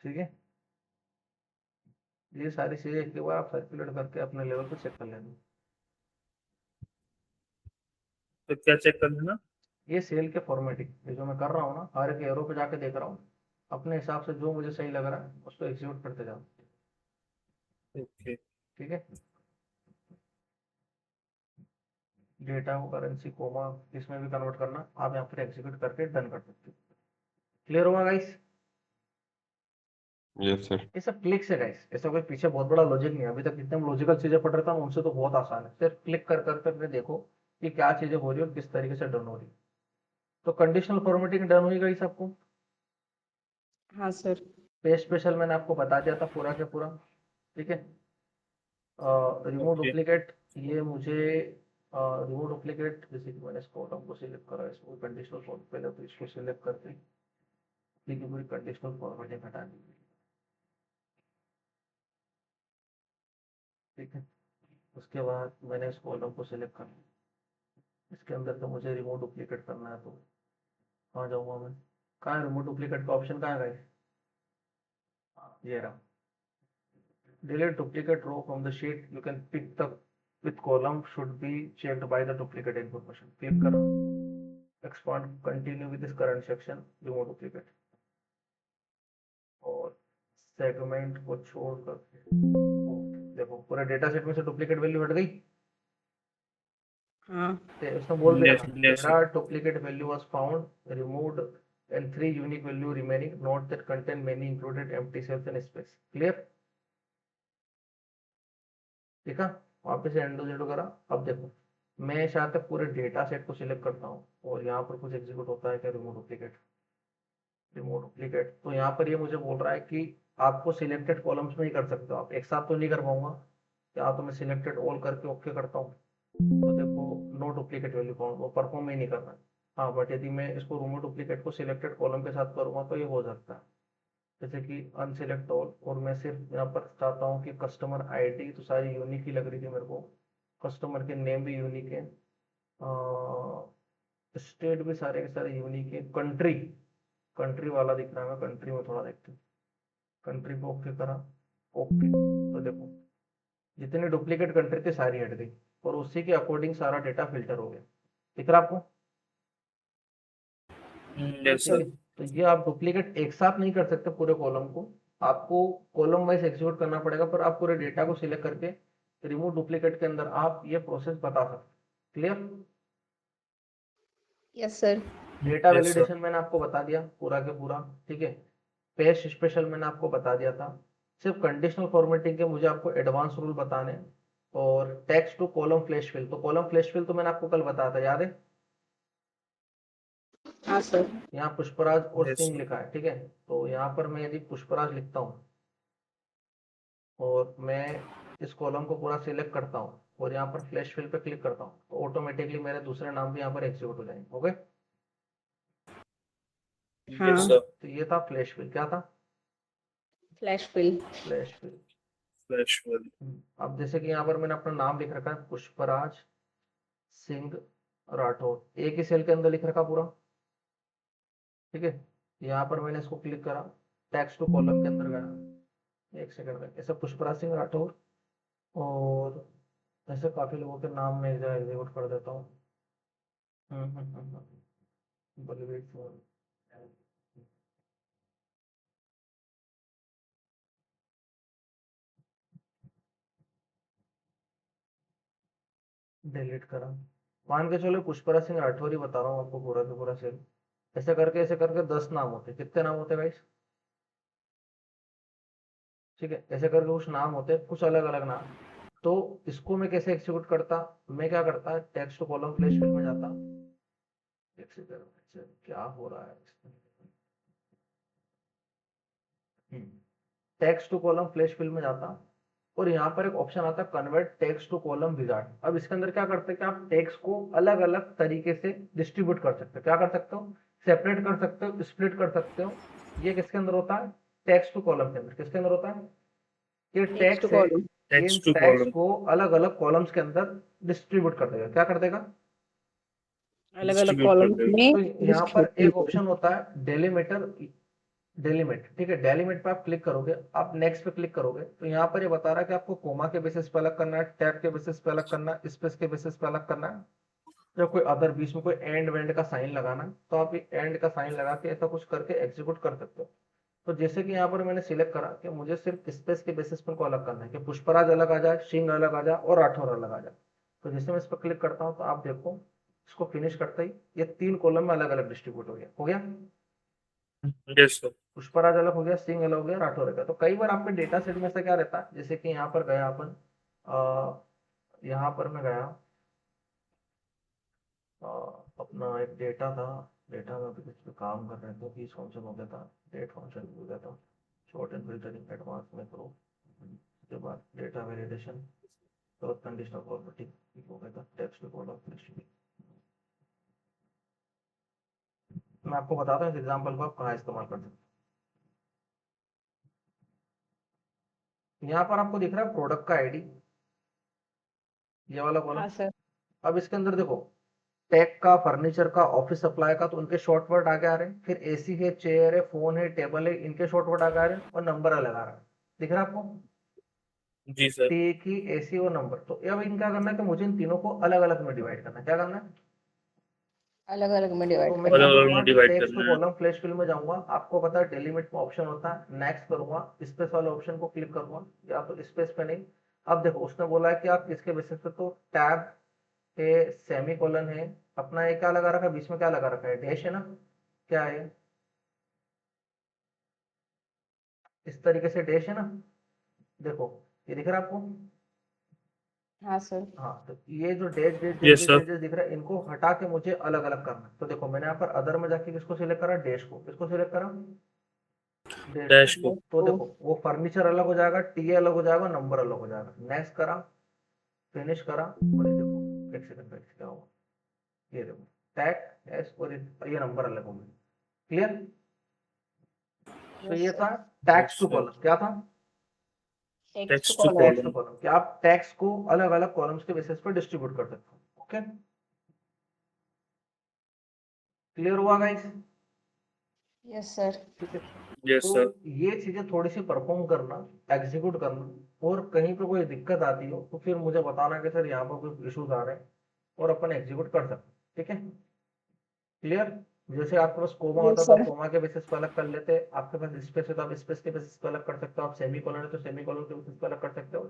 ठीक है, ये सारी चीजें एक बार आप सर्कुलेट करके अपने लेवल पर चेक कर लेना। तो क्या चेक कर लेना? ये सेल के फॉर्मेटिंग, ये जो मैं कर रहा हूँ ना, हर एक एरो पे जाके देख रहा हूँ, अपने हिसाब से जो मुझे सही लग रहा है उसको एग्जीक्यूट करते जाओ। ओके ठीक है। डेटा को करेंसी कोमा इसमें भी कन्वर्ट करना, आप यहाँ पर एग्जीक्यूट करके डन कर सकते हो। क्लियर होगा गाइस? Yes sir. ये सब क्लिक से गाइस, ऐसा कोई पीछे बहुत बड़ा लॉजिक नहीं है। अभी तक जितने हम लॉजिकल चीजें पढ़ रहे थे उनसे तो बहुत आसान है। सिर्फ क्लिक कर करके अपने देखो कि क्या चीजें हो रही है और किस तरीके से डन हो रही है। तो कंडीशनल फॉर्मेटिंग डन हुई गाइस आपको? हाँ सर। पेज स्पेशल मैंने आपको बता दिया था पूरा के पूरा, ठीक है। रिमूव ओके डुप्लीकेट, ये मुझे रिमूव डुप्लीकेट, जैसे कि मैंने इस कॉलम को सिलेक्ट करा, इसको कंडीशनल फॉर्म पहले तो इसको सिलेक्ट करके ठीक है पूरी कंडीशनल फॉर्मेटिंग हटा दी, ठीक है। उसके बाद मैंने इस कॉलम को सिलेक्ट कर लिया, इसके अंदर तो मुझे रिमूव डुप्लीकेट करना है, तो कहाँ जाऊँगा मैं? कहाँ है रिमूव डुप्लीकेट का ऑप्शन? कहाँ है? ये रहा, delete duplicate row from the sheet. You can pick the with column should be checked by the duplicate information. Click करो, expand, continue with this current section, remove duplicate, और segment को छोड़ कर देखो पूरे डेटा सेट में से duplicate value हट गई। हाँ उसने बोल भी यस रखा yes there are duplicate value was found removed and 3 unique value remaining, note that contain many included empty cells and space. Clear? ठीक है, वापस से एंडो जेडो करा। अब देखो मैं शायद तक पूरे डेटा सेट को सिलेक्ट करता हूँ और यहाँ पर कुछ एग्जीक्यूट होता है क्या? Remove duplicate, remove duplicate. तो यहाँ पर ये मुझे बोल रहा है कि आपको सिलेक्टेड कॉलम्स में ही कर सकते हो, आप एक साथ तो नहीं कर पाऊंगा। या तो मैं सिलेक्टेड ऑल करके ओके करता हूँ, तो देखो नो डुप्लीकेट वैल्यू फाउंड, वो परफॉर्म ही नहीं करना है। हाँ बट यदि मैं इसको रिमूव डुप्लीकेट को सिलेक्टेड कॉलम के साथ करूँगा तो ये हो सकता है, जैसे कि अनसिलेक्ट ऑल, और मैं सिर्फ यहाँ पर चाहता हूँ कि कस्टमर आईडी तो सारी यूनिक ही लग रही थी मेरे को, कस्टमर के नेम भी यूनिक है, स्टेट भी सारे के सारे यूनिक है, कंट्री, कंट्री वाला दिख रहा है, मैं कंट्री में थोड़ा देखते हैं, कंट्री को ओके करा, ओके। तो देखो जितनी डुप्लीकेट कंट्री थी सारी हट गई और उसी के अकॉर्डिंग सारा डेटा फिल्टर हो गया। दिख रहा आपको? यस ठीक सर है, तो ये आप डुप्लीकेट एक साथ नहीं कर सकते पूरे कॉलम को, आपको कॉलम वाइज एग्जीक्यूट करना पड़ेगा, पर आप पूरे डेटा को सिलेक्ट करके रिमूव डुप्लीकेट के अंदर आप ये प्रोसेस बता सकते। Clear? Yes sir. Data yes sir validation मैंने आपको बता दिया पूरा के पूरा, ठीक है। पेज स्पेशल मैंने आपको बता दिया था। सिर्फ कंडीशनल फॉर्मेटिंग के मुझे आपको एडवांस रूल बताने, और text to column flash fill, तो कॉलम फ्लैश फिल तो मैंने आपको कल बताया था, याद है? हाँ सर। यहाँ पुष्पराज और यस सिंह लिखा है, ठीक है। तो यहाँ पर मैं यदि पुष्पराज लिखता हूँ और मैं इस कॉलम को पूरा सिलेक्ट करता हूँ और यहाँ पर फ्लैश फिल पे क्लिक करता हूँ, तो ऑटोमेटिकली मेरे दूसरे नाम भी यहाँ पर एग्जीक्यूट हो जाएंगे। ओके, हाँ यस सर तो ये था फ्लैश फिल। क्या था? Flash fill. Flash fill. Flash वाली अब जैसे कि यहाँ पर मैंने अपना नाम लिख रखा है पुष्पराज सिंह राठौर, एक ही सेल के अंदर लिख रखा पूरा, ठीक है। यहाँ पर मैंने इसको क्लिक करा, टेक्स्ट टू कॉलम के अंदर गया, एक सेकंड में ऐसे पुष्पराज सिंह राठौर, और ऐसे काफी लोगों के नाम में एग्जीक्यूट कर देता हूँ। बलवीर सिंह, डिलीट करा, मान के चलो पुष्पराज सिंह राठौर ही बता रहा हूँ आपको पूरा का पूरा सेल। ऐसे करके 10 नाम होते, कितने नाम होते भाई? ठीक है, ऐसे करके कुछ नाम होते हैं, कुछ अलग अलग नाम। तो इसको मैं कैसे एग्जीक्यूट करता? मैं क्या करता, text to column flash fill में जाता, एक सेकंड, क्या हो रहा है इसमें? Text to column flash fill में जाता, और यहाँ पर एक ऑप्शन आता है convert text to column wizard. अब इसके अंदर क्या करते हैं कि आप टेक्स्ट को अलग अलग तरीके से डिस्ट्रीब्यूट कर सकते हो। क्या कर सकते हो? सेपरेट कर सकते हो, स्प्लिट कर सकते हो। ये किसके अंदर होता है? टेक्स्ट टू कॉलम के अंदर। किसके अंदर होता है? ये टेक्स्ट टेक्स्ट है, कॉलम। ये टेक्स्ट टू टेक्स्ट कॉलम को अलग अलग कॉलम्स के अंदर डिस्ट्रीब्यूट कर देगा। क्या कर देगा? अलग अलग डिस्ट्रीब्यूट कर कॉलम देगा में तो यहाँ पर एक डिस्ट्रीब्यूट। ऑप्शन होता है डेलीमीटर, डेलीमिट, ठीक है। डेलीमिट पे आप क्लिक करोगे, आप नेक्स्ट पे क्लिक करोगे, तो यहाँ पर ये बता रहा है कि आपको कोमा के बेसिस पे अलग करना है, टैब के बेसिस पे अलग करना है, स्पेस के बेसिस पे अलग करना है, या कोई अदर बीच में कोई एंड वेंड का साइन लगाना है, तो आप ये एंड का साइन लगा के ऐसा कुछ करके एग्जीक्यूट कर सकते हो। तो जैसे कि यहाँ पर मैंने सिलेक्ट करा कि मुझे सिर्फ स्पेस के बेसिस पर को अलग करना है कि पुष्पराज अलग आ जाए, सिंह अलग आ जाए और राठौर अलग आ जाए। तो जैसे मैं इस पर क्लिक करता हूँ तो आप देखो इसको फिनिश करते ही ये 3 कॉलम में अलग अलग डिस्ट्रीब्यूट हो गया। Yes sir. पुष्पराज अलग हो गया, सिंह अलग हो गया, राठौर हो गया। तो कई बार आपके डेटा सेट में से क्या रहता है, जैसे कि यहाँ पर गया अपन, यहाँ पर मैं गया, अ, अपना एक डेटा था, डेटा में अभी कुछ काम कर रहे थे, बीच फंक्शन हो गया था, डेट फंक्शन हो गया था, शॉर्ट एंड फिल्टरिंग एडवांस में करो, उसके बाद डेटा वैलिडेशन, तो कंडीशनल फॉर्मेटिंग हो गया था, टेक्स्ट कॉलम। मैं आपको बताता हूँ इस एग्जाम्पल को आप कहाँ इस्तेमाल कर सकते हैं। यहाँ पर आपको दिख रहा है प्रोडक्ट का आईडी, ये वाला कॉलम। हाँ सर। अब इसके अंदर देखो टेक का, फर्नीचर का, ऑफिस सप्लाई का, तो उनके शॉर्ट वर्ड आगे आ रहे हैं। फिर एसी है, चेयर है, फोन है, टेबल है, इनके शॉर्ट वर्ड आगे आ रहे हैं और नंबर अलग आ रहा है। दिख रहा है आपको? जी सर। टी की, एसी और नंबर। तो अब इनका करना है कि मुझे इन तीनों को अलग अलग में डिवाइड करना है। क्या करना है? अलग अलग में तो डिवाइड मैं करना क्या अलग है। अलग करूंगा में कि डिवाइड टेक्स्ट टू करना है। कॉलम फ्लैश फिल में जाऊंगा, आपको पता है डिलीमिट में ऑप्शन होता है, नेक्स्ट करूंगा, स्पेस वाले ऑप्शन को क्लिक करूंगा, या तो स्पेस पे नहीं। अब देखो उसने बोला है कि आप किसके बेसिस पे, तो टैब है, सेमी कॉलन है, अपना ये क्या लगा रखा है, बीच में क्या लगा रखा है, डैश है ना, क्या है, इस तरीके से डैश है ना, देखो ये दिख रहा है आपको? हाँ सर। हाँ, तो ये जो dash dash dash yes dash sir. Dash dash दिख रहा है, इनको हटा के मुझे अलग अलग करना है। तो देखो मैंने यहाँ पर अदर में जाके किसको सिलेक्ट करा, डैश को, किसको सिलेक्ट करा, डैश को। डैश को। तो तो देखो वो फर्नीचर अलग हो जाएगा, टी अलग हो जाएगा, नंबर अलग हो जाएगा। नेक्स्ट करा, फिनिश करा, और ये देखो एक सेकंड बैठ क्या हुआ, ये देखो टैग एस और ये नंबर अलग हो गए। क्लियर? तो यस ये सर। था text yes to sir. Column. क्या था? Text text to column. Text to column. Column, कि आप टैक्स को अलग अलग कॉलम्स के बेसिस पर डिस्ट्रीब्यूट कर सकते हो। ओके, क्लियर हुआ गाइस? Yes sir. ठीक है। यस तो सर। ये चीजें थोड़ी सी परफॉर्म करना, एग्जीक्यूट करना, और कहीं पे कोई दिक्कत आती हो तो फिर मुझे बताना कि सर यहाँ पर कोई इश्यूज आ रहे हैं, और अपन एग्जीक्यूट कर सकते हैं। ठीक है, क्लियर? जैसे आपके पास कोमा होता यस तो आप सर। कोमा के बेसिस पे अलग कर लेते, आपके पास स्पेस है तो आप स्पेस के बेसिस पे अलग कर सकते हो, आप सेमी कॉलन है तो सेमी कॉलन के बेसिस पे अलग कर सकते हो,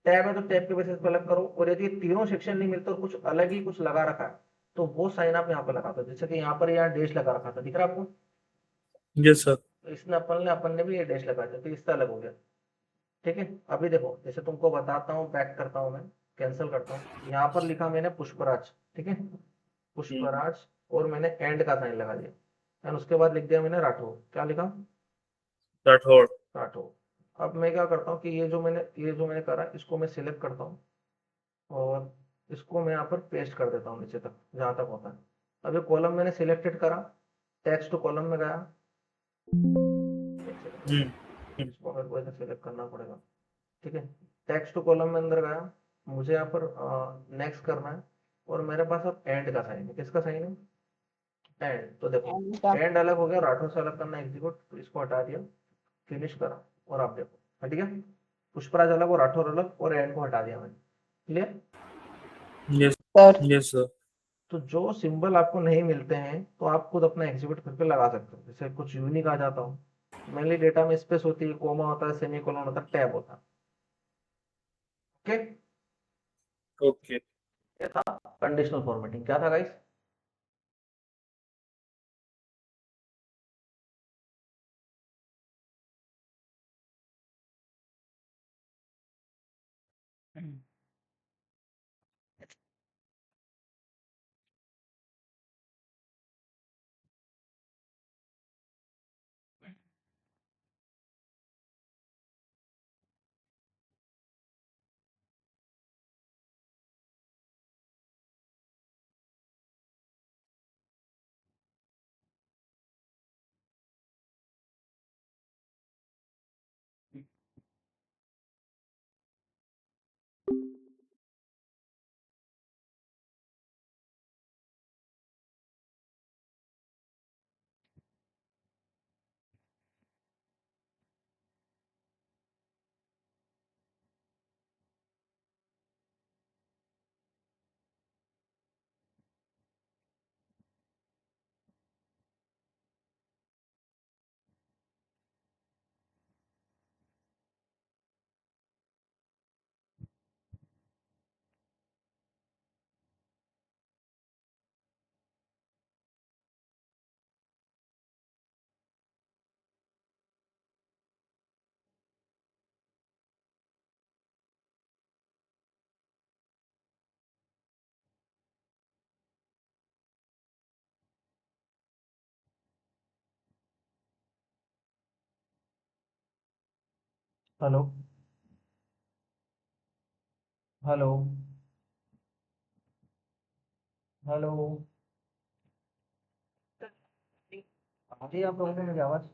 टैब है तो टैब के बेसिस पे अलग करो। और यदि ये तीनों सेक्शन नहीं मिलते और कुछ अलग ही कुछ लगा रखा है, तो वो साइन आप यहाँ पे लगा दो। जैसे कि यहाँ पर यहाँ डैश लगा रखा था, दिख रहा है आपको? Yes sir. तो इसने अपन ने भी ये डैश लगा दिया, तो इससे अलग हो गया। ठीक है, अभी देखो जैसे तुमको बताता हूँ, बैक करता हूँ मैं, कैंसिल करता हूँ, यहाँ पर लिखा मैंने पुष्पराज। ठीक है, पुष्पराज, और मैंने एंड का साइन लगा दिया, एंड उसके बाद लिख दिया मैंने राठौर। क्या लिखा? राठौड़। राठौर। अब मैं क्या करता हूँ कि ये जो मैंने करा, इसको मैं सिलेक्ट करता हूँ और इसको मैं यहाँ पर पेस्ट कर देता हूँ नीचे तक जहाँ तक होता है। अब ये कॉलम मैंने सिलेक्टेड करा, टेक्स्ट टू कॉलम में गया, एक सेकंड हम्म। रुको, इसको मेरे को ऐसे सिलेक्ट करना पड़ेगा। ठीक है, टेक्स्ट टू कॉलम में अंदर गया, मुझे यहाँ पर नेक्स्ट करना है, और मेरे पास अब एंड का साइन है। किसका साइन है? एंड। तो देखो एंड का। एंड अलग हो गया, राठौर से अलग करना एग्जीक्यूट, तो इसको हटा दिया, फिनिश करा, और आप देखो हट गया, पुष्पराज अलग और राठौर अलग, और एंड को हटा दिया मैंने। Clear? Yes. Sir. Yes sir. तो जो सिंबल आपको नहीं मिलते हैं तो आप खुद अपना एग्जीक्यूट करके लगा सकते हो। जैसे कुछ यूनिक आ जाता हो, मेनली डेटा में स्पेस होती है, कोमा होता है, सेमीकोलन होता है, टैब होता है। Okay, okay. ये था कंडीशनल फॉर्मेटिंग। क्या था गाइस? Hello hello hello. आ रही है आप लोगों को मेरी आवाज़?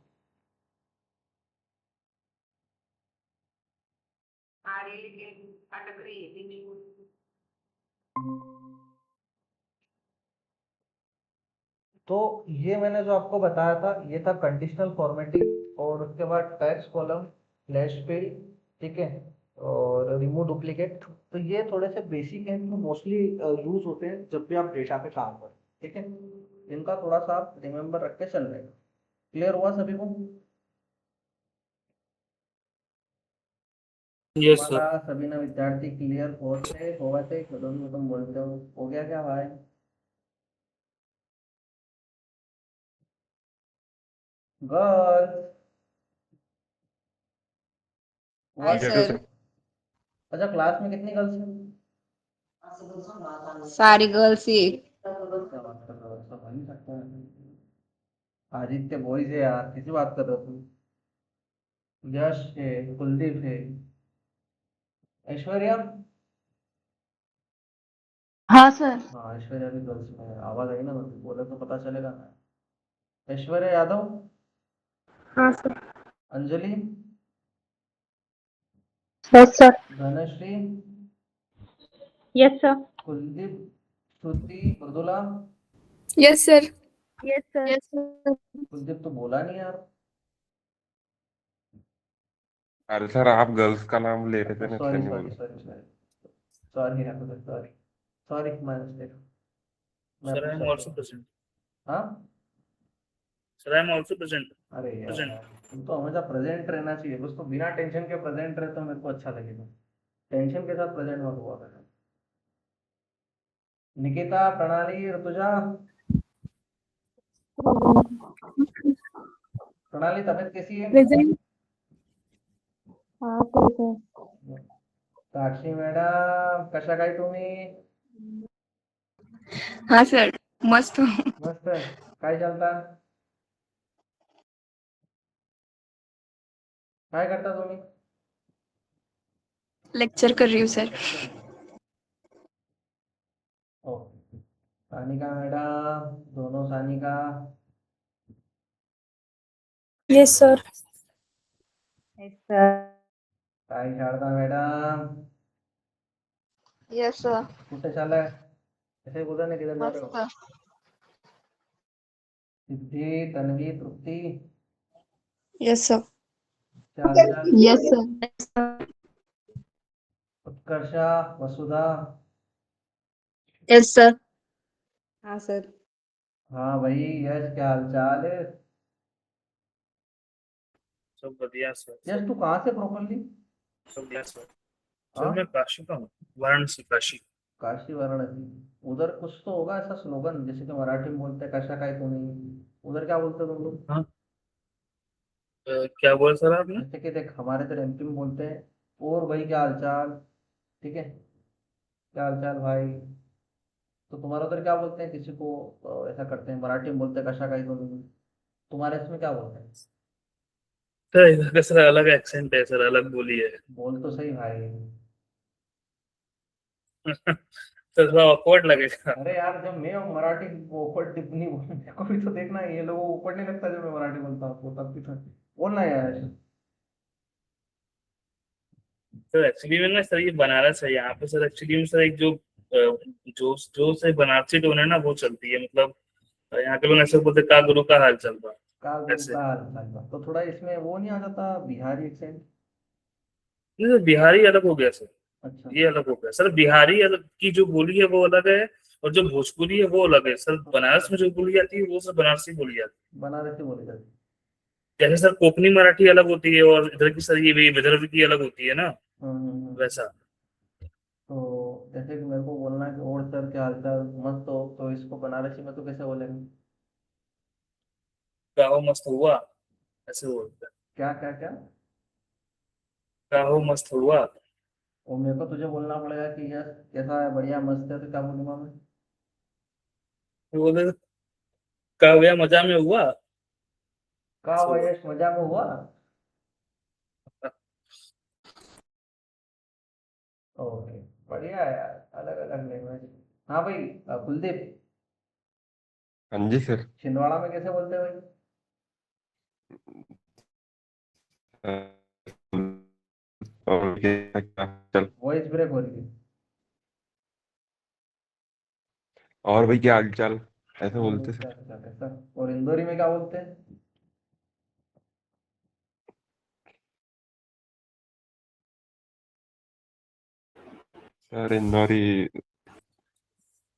आ रही है लेकिन अटक रही है बीच में। तो ये मैंने जो आपको बताया था ये था कंडीशनल फॉर्मेटिंग, और उसके बाद टैक्स कॉलम, फ्लैश फिल, ठीक है, और रिमूव डुप्लीकेट। तो ये थोड़े से बेसिक हैं जो मोस्टली यूज होते हैं जब भी आप डेटा पे काम करें, ठीक है। इनका थोड़ा सा आप रिमेम्बर रख के चल रहे। क्लियर हुआ सभी को? Yes sir. हमारा सभी ना विद्यार्थी क्लियर हो गए थे, तुम बोलते हो गया क्या भाई? गर्ल्स। हाय ठीक है सर। अच्छा, क्लास में कितनी गर्ल्स हैं? सारी गर्ल्स ही। क्या बात कर रहे हो, ऐसा हो नहीं सकता है। आदित्य बॉयज है यार, किसी बात कर रहे हो तुम? यश है, कुलदीप है, ऐश्वर्या। हाँ सर। हाँ ऐश्वर्या भी गर्ल्स में है, आवाज आई ना, मतलब बोले तो पता चलेगा ना। ऐश्वर्या यादव, हाँ sir. Anjali, yes sir. Dhanashree, yes sir. Kuldeep, Shruti, Mridula. Yes sir. Yes sir. Yes sir. Kuldeep तो बोला नहीं यार। अरे सर आप गर्ल्स का नाम ले रहे थे ना, इसलिए सॉरी नहीं सॉरी बोला। Sorry sorry sorry sorry sorry my mistake. मैं सर आई पूछ एम सकता आल्सो हूँ? प्रेजेंट। हाँ। Sir I am also present. अरे प्रेजेंट। यार, तुम तो हमेशा प्रेजेंट रहना चाहिए, बस तो बिना टेंशन के प्रेजेंट रहे तो मेरे को अच्छा लगेगा। टेंशन के साथ प्रेजेंट मत हुआ करो। निकिता, प्रणाली, ऋतुजा। प्रणाली तबीयत कैसी है? प्रेजेंट। हाँ सर। साक्षी मॅडम कशा काय तुम्ही? हाँ सर, मस्त हूँ। मस्त. काय चालता? काय करता तुम्ही? लेक्चर कर रही हूँ सर। हो. सानिका मॅडम, दोनों Sanika. Yes sir. Yes sir. काय शारदा मॅडम, यस सर। कुठे चाललाय? ऐसे बोला नहीं, किधर जा रहे हो? मस्त। सिद्धि, तन्वी, तृप्ति. Yes sir. क्या हालचाल? Yes sir. Utkarsha, Vasudha. Yes sir. हाँ सर। हाँ भाई यश, क्या हालचाल है? सब बढ़िया सर। यश तू कहाँ से प्रॉपरली? सब बढ़िया सर। सर हाँ, मैं काशी का हूँ। वाराणसी काशी। काशी वाराणसी। उधर कुछ तो होगा ऐसा स्लोगन, जैसे कि मराठी में बोलते हैं कशा काय तुम्ही, उधर क्या बोलते हो तुम लोग? हाँ। क्या बोला सर आपने? जैसे कि देख, हमारे इधर एमपी में बोलते हैं और भाई क्या हालचाल, ठीक है, क्या हालचाल भाई। तो तुम्हारे उधर क्या बोलते हैं किसी को? ऐसा करते हैं, मराठी में बोलते हैं कशा काय तुम्ही, तुम्हारे इसमें क्या बोलते हैं? सर इधर का सर अलग एक्सेंट है सर, अलग बोली है। बोल तो सही भाई। सर थोड़ा ऑकवर्ड लगेगा। अरे यार, जब मैं मराठी को ऊपर टिप्पणी बोलने को भी तो देखना, ये लोगों को ऊपर नहीं लगता जब मैं मराठी बोलता हूँ तब भी तो बोलना यार। सर एक्चुअली में ना सर ये बनारस है यहाँ पे सर, एक्चुअली में सर एक जो जो जो से बनारसी टोन है ना वो चलती है, मतलब यहाँ के लोग ऐसे बोलते हैं, का गुरु का हाल चल रहा का है गुरु ऐसे। का हाल चाल, तो थोड़ा इसमें वो नहीं आ जाता बिहारी एक्सेंट? नहीं सर, बिहारी अलग हो गया सर। अच्छा। ये अलग हो गया सर, बिहारी अलग की जो बोली है वो अलग है, और जो भोजपुरी है वो अलग है सर। बनारस में जो बोली जाती है वो सर बनारसी बोली जाती बनारसी बोली जाती। है। जैसे सर कोंकणी मराठी अलग होती है, और इधर की सर ये भी विदर्भ की अलग होती है ना, वैसा। तो जैसे कि मेरे को बोलना है कि और सर क्या हाल चाल, मस्त हो, तो इसको बनारसी में तो कैसे बोलेंगे? गाहो मस्त हुआ, ऐसे बोलते हैं। क्या क्या क्या? गाहो मस्त हुआ। वो मेरे को तुझे बोलना पड़ेगा कि यस कैसा है, बढ़िया मस्त है, तो क्या बोलूंगा मैं? वो बोलते का हुआ, मजा में हुआ, का ऐसे हुआ बोलते यश, मजा में हुआ? ओके, बढ़िया है यार, अलग अलग लैंग्वेज। हाँ भाई, कुलदीप, हाँ जी सर। छिंदवाड़ा में कैसे बोलते हैं भाई? और क्या चल। वॉइस ब्रेक हो रही है। और भाई क्या हाल चाल, ऐसे बोलते अच्छा सर। अच्छा ऐसा। और इंदौरी में क्या बोलते हैं? सर इंदौरी,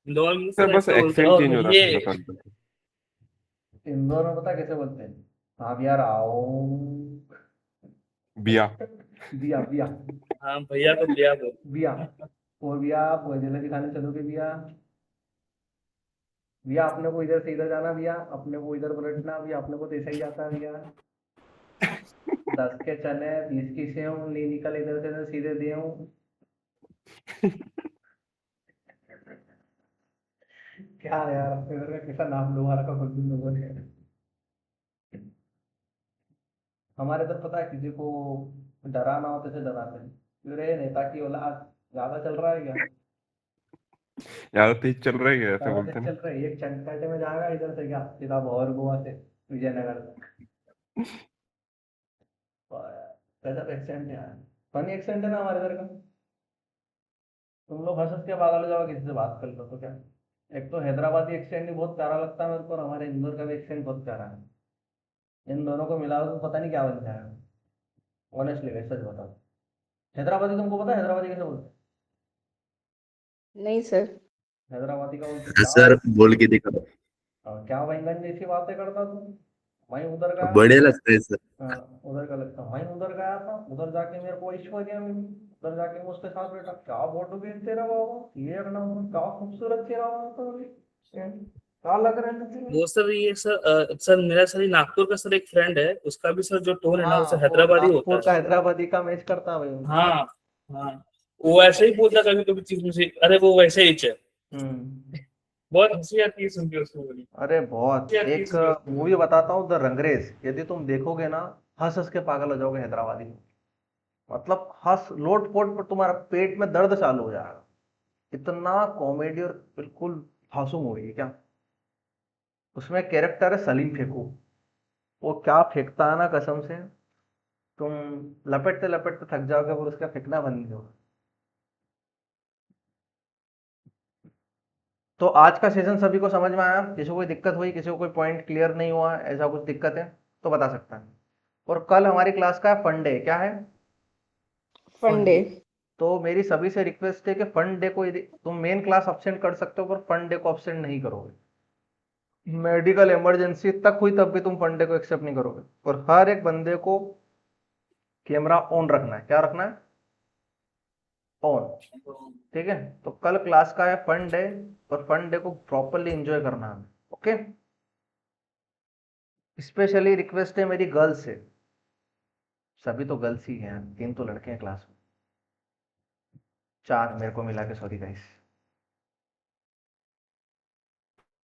इंदौर में सर सर बस ऐसे बोलते हैं। एक्सेंट और चेंज हो रहा ये है बस हल्का सा। इंदौर में पता है कैसे बोलते हैं? हाँ भैया आओ। बिया। बिया बिया। हाँ भैया को भैया बोल। बिया। और भैया आप जलेबी खाने चलोगे भैया? भैया अपने को इधर से इधर जाना भैया, अपने को इधर पलटना भैया, अपने को तो ऐसा ही जाता है भैया। 10 के चने 20 की सेव नहीं निकल इधर से इधर सीधे दे हूँ। क्या यार, अपने इधर का कैसा नाम लो का खुद भी लोगों ने। हमारे इधर पता है किसी को डराना हो तो ऐसे डराते हैं, अरे नेता की औलाद ज्यादा चल रहा है क्या? ज्यादा तेज चल रही है ऐसे ज्यादा बोलते तेज हैं चल रहा है, एक चंटाटे में जाएगा इधर से क्या सीधा भौर गोवा से विजयनगर तक। गजब एक्सेंट है यार, फनी एक्सेंट है ना हमारे इधर का। तुम लोग हंस हंस के पागल हो जाओ किसी से बात कर लो तो क्या। एक तो हैदराबादी एक्सेंट भी बहुत प्यारा लगता है मेरे को, और हमारे इंदौर का भी एक्सेंट बहुत प्यारा है। इन दोनों को मिला तो पता नहीं क्या बन जाएगा। ऑनेस्टली सच बताओ, हैदराबादी तुमको पता है हैदराबादी कैसे बोलते नहीं सर। हैं? हैदराबादी का बोलते क्या? सर बोल के दिखाओ। क्या बैंगन जैसी बातें करता तू? वहीं उधर गया था। बढ़िया लगता है सर। उधर का लगता, वहीं उधर गया था, उधर जाके मेरे को ऐश्वर्या मिली। उधर जाके मैं उसके साथ बैठा, क्या फोटो खींच तेरा बाबा, ये एक नंबर, क्या खूबसूरत चेहरा बाबा तो अभी। क्या लग रहा है तेरे? वो सर ये सर सर मेरा सर ये नागपुर का सर एक फ्रेंड है, उसका भी सर जो टोन है ना वो हाँ, सर वो हैदराबादी होता नागपुर है। का हैदराबादी का मैच करता है भाई। हाँ हाँ। वो ऐसे ही बोलता कभी कभी चीज मुझे, अरे वो वैसे ही है। हम्म। बहुत हंसी आती है सुन के उसको बोली। अरे हंसी बहुत, आती है एक सुन के उसको। मूवी बताता हूँ द रंगरेज, यदि तुम देखोगे ना, हंस हंस के पागल हो जाओगे हैदराबादी में। मतलब हंस लोट पोट पर तुम्हारा पेट में दर्द चालू हो जाएगा। इतना कॉमेडी और बिल्कुल धांसू मूवी है क्या। उसमें कैरेक्टर है सलीम फेकू, वो क्या फेंकता है ना कसम से, तुम लपेटते लपेटते थक जाओगे और उसका फेंकना बंद नहीं होगा। तो आज का सेशन सभी को समझ में आया? किसी को कोई दिक्कत हुई, किसी को कोई पॉइंट क्लियर नहीं हुआ, ऐसा कुछ दिक्कत है तो बता सकता है। और कल हमारी क्लास का फन डे, क्या है? Fun day. तो मेरी सभी से रिक्वेस्ट है कि फन डे को यदि तुम मेन क्लास अब्सेंट कर सकते हो पर फन डे को अब्सेंट नहीं करोगे। मेडिकल इमरजेंसी तक हुई तब भी तुम फन डे को एक्सेप्ट नहीं करोगे। और हर एक बंदे को कैमरा ऑन रखना है, क्या रखना है? ऑन। ठीक है, तो कल क्लास का है फन डे, और फन डे को प्रॉपरली एंजॉय करना है। ओके, स्पेशली रिक्वेस्ट है मेरी गर्ल्स से, सभी तो गर्ल्स ही हैं, 3 तो लड़के हैं क्लास में, 4 मेरे को मिला के, sorry guys.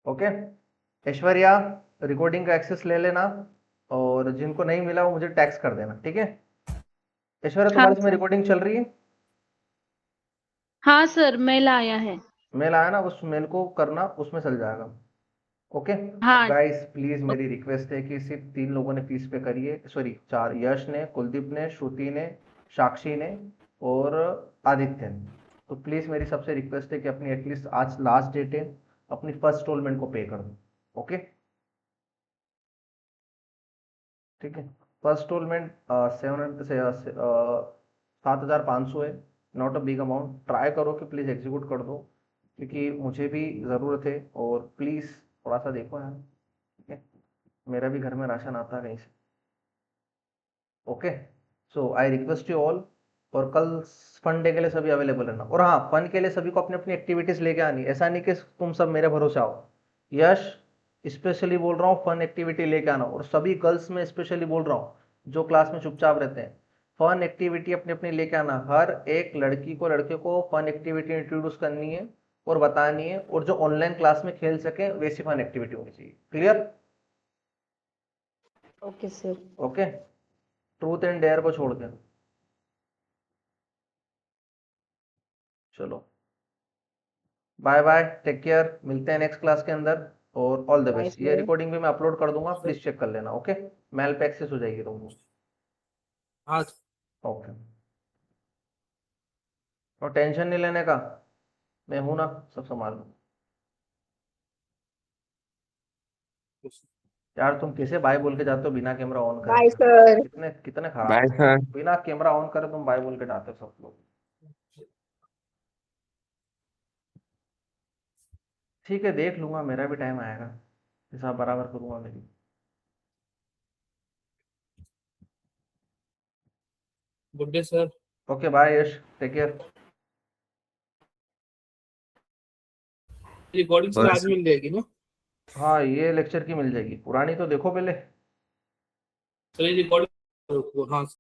Okay, Aishwarya recording का एक्सेस ले लेना, और जिनको नहीं मिला वो मुझे टैक्स कर देना, ठीक है? ऐश्वर्या हाँ तुम्हारे इसमें सर। रिकॉर्डिंग चल रही है? हाँ सर, मेल आया है। मेल आया ना, उस मेल को करना, उसमें चल जाएगा। ओके। हाँ। गाइस प्लीज मेरी रिक्वेस्ट है कि सिर्फ 3 लोगों ने फीस पे करी है, सॉरी 4, यश ने, कुलदीप ने, श्रुति ने, साक्षी ने और आदित्य ने। तो प्लीज मेरी सबसे रिक्वेस्ट है कि अपनी एटलीस्ट, आज लास्ट डेट है, अपनी फर्स्ट इंस्टॉलमेंट को पे कर दो। ओके, ठीक है। फर्स्ट इंस्टॉलमेंट 7,500 है, not a big amount. Try करो कि प्लीज एग्जीक्यूट कर दो, क्योंकि मुझे भी ज़रूरत है, और प्लीज़ थोड़ा सा देखो यार, ठीक है? मेरा भी घर में राशन आता है कहीं से। Okay, so I request you all, और कल फन डे के लिए सभी अवेलेबल रहना। और हाँ, फन के लिए सभी को अपनी अपनी एक्टिविटीज़ लेके आनी, ऐसा नहीं कि तुम सब मेरे भरोसे आओ। यश स्पेशली बोल रहा हूँ, फन एक्टिविटी लेके आना, और सभी गर्ल्स में स्पेशली बोल रहा हूँ जो क्लास में चुपचाप रहते हैं, फन एक्टिविटी अपनी अपनी लेके आना। हर एक लड़की को लड़के को फन एक्टिविटी इंट्रोड्यूस करनी है और बतानी है, और जो ऑनलाइन क्लास में खेल सके वैसी फन एक्टिविटी होनी चाहिए। Clear? Okay sir. Okay, truth and dare को छोड़ के। चलो बाय बाय, टेक केयर, मिलते हैं नेक्स्ट क्लास के अंदर, और ऑल द Bye, बेस्ट। ये sir. रिकॉर्डिंग भी मैं अपलोड कर दूंगा, प्लीज चेक कर लेना। ओके, मेल पे एक्सेस हो जाएगी तुमको। हाँ ओके, और टेंशन नहीं लेने का, मैं हूं ना, सब संभाल लूँ। यार तुम कैसे बाय बोल के जाते हो बिना कैमरा ऑन करे? Bye, sir. कितने कितने खराब बाय हो। सर। बिना कैमरा ऑन करे तुम बाय बोल के जाते हो सब लोग। ठीक है, देख लूंगा, मेरा भी टाइम आएगा, हिसाब बराबर करूंगा मेरी। Good day sir. Okay bye Yash, take care. Recording sir आज मिल जाएगी ना? हाँ ये लेक्चर की मिल जाएगी, पुरानी तो देखो पहले। सर ये रिकॉर्डिंग हाँ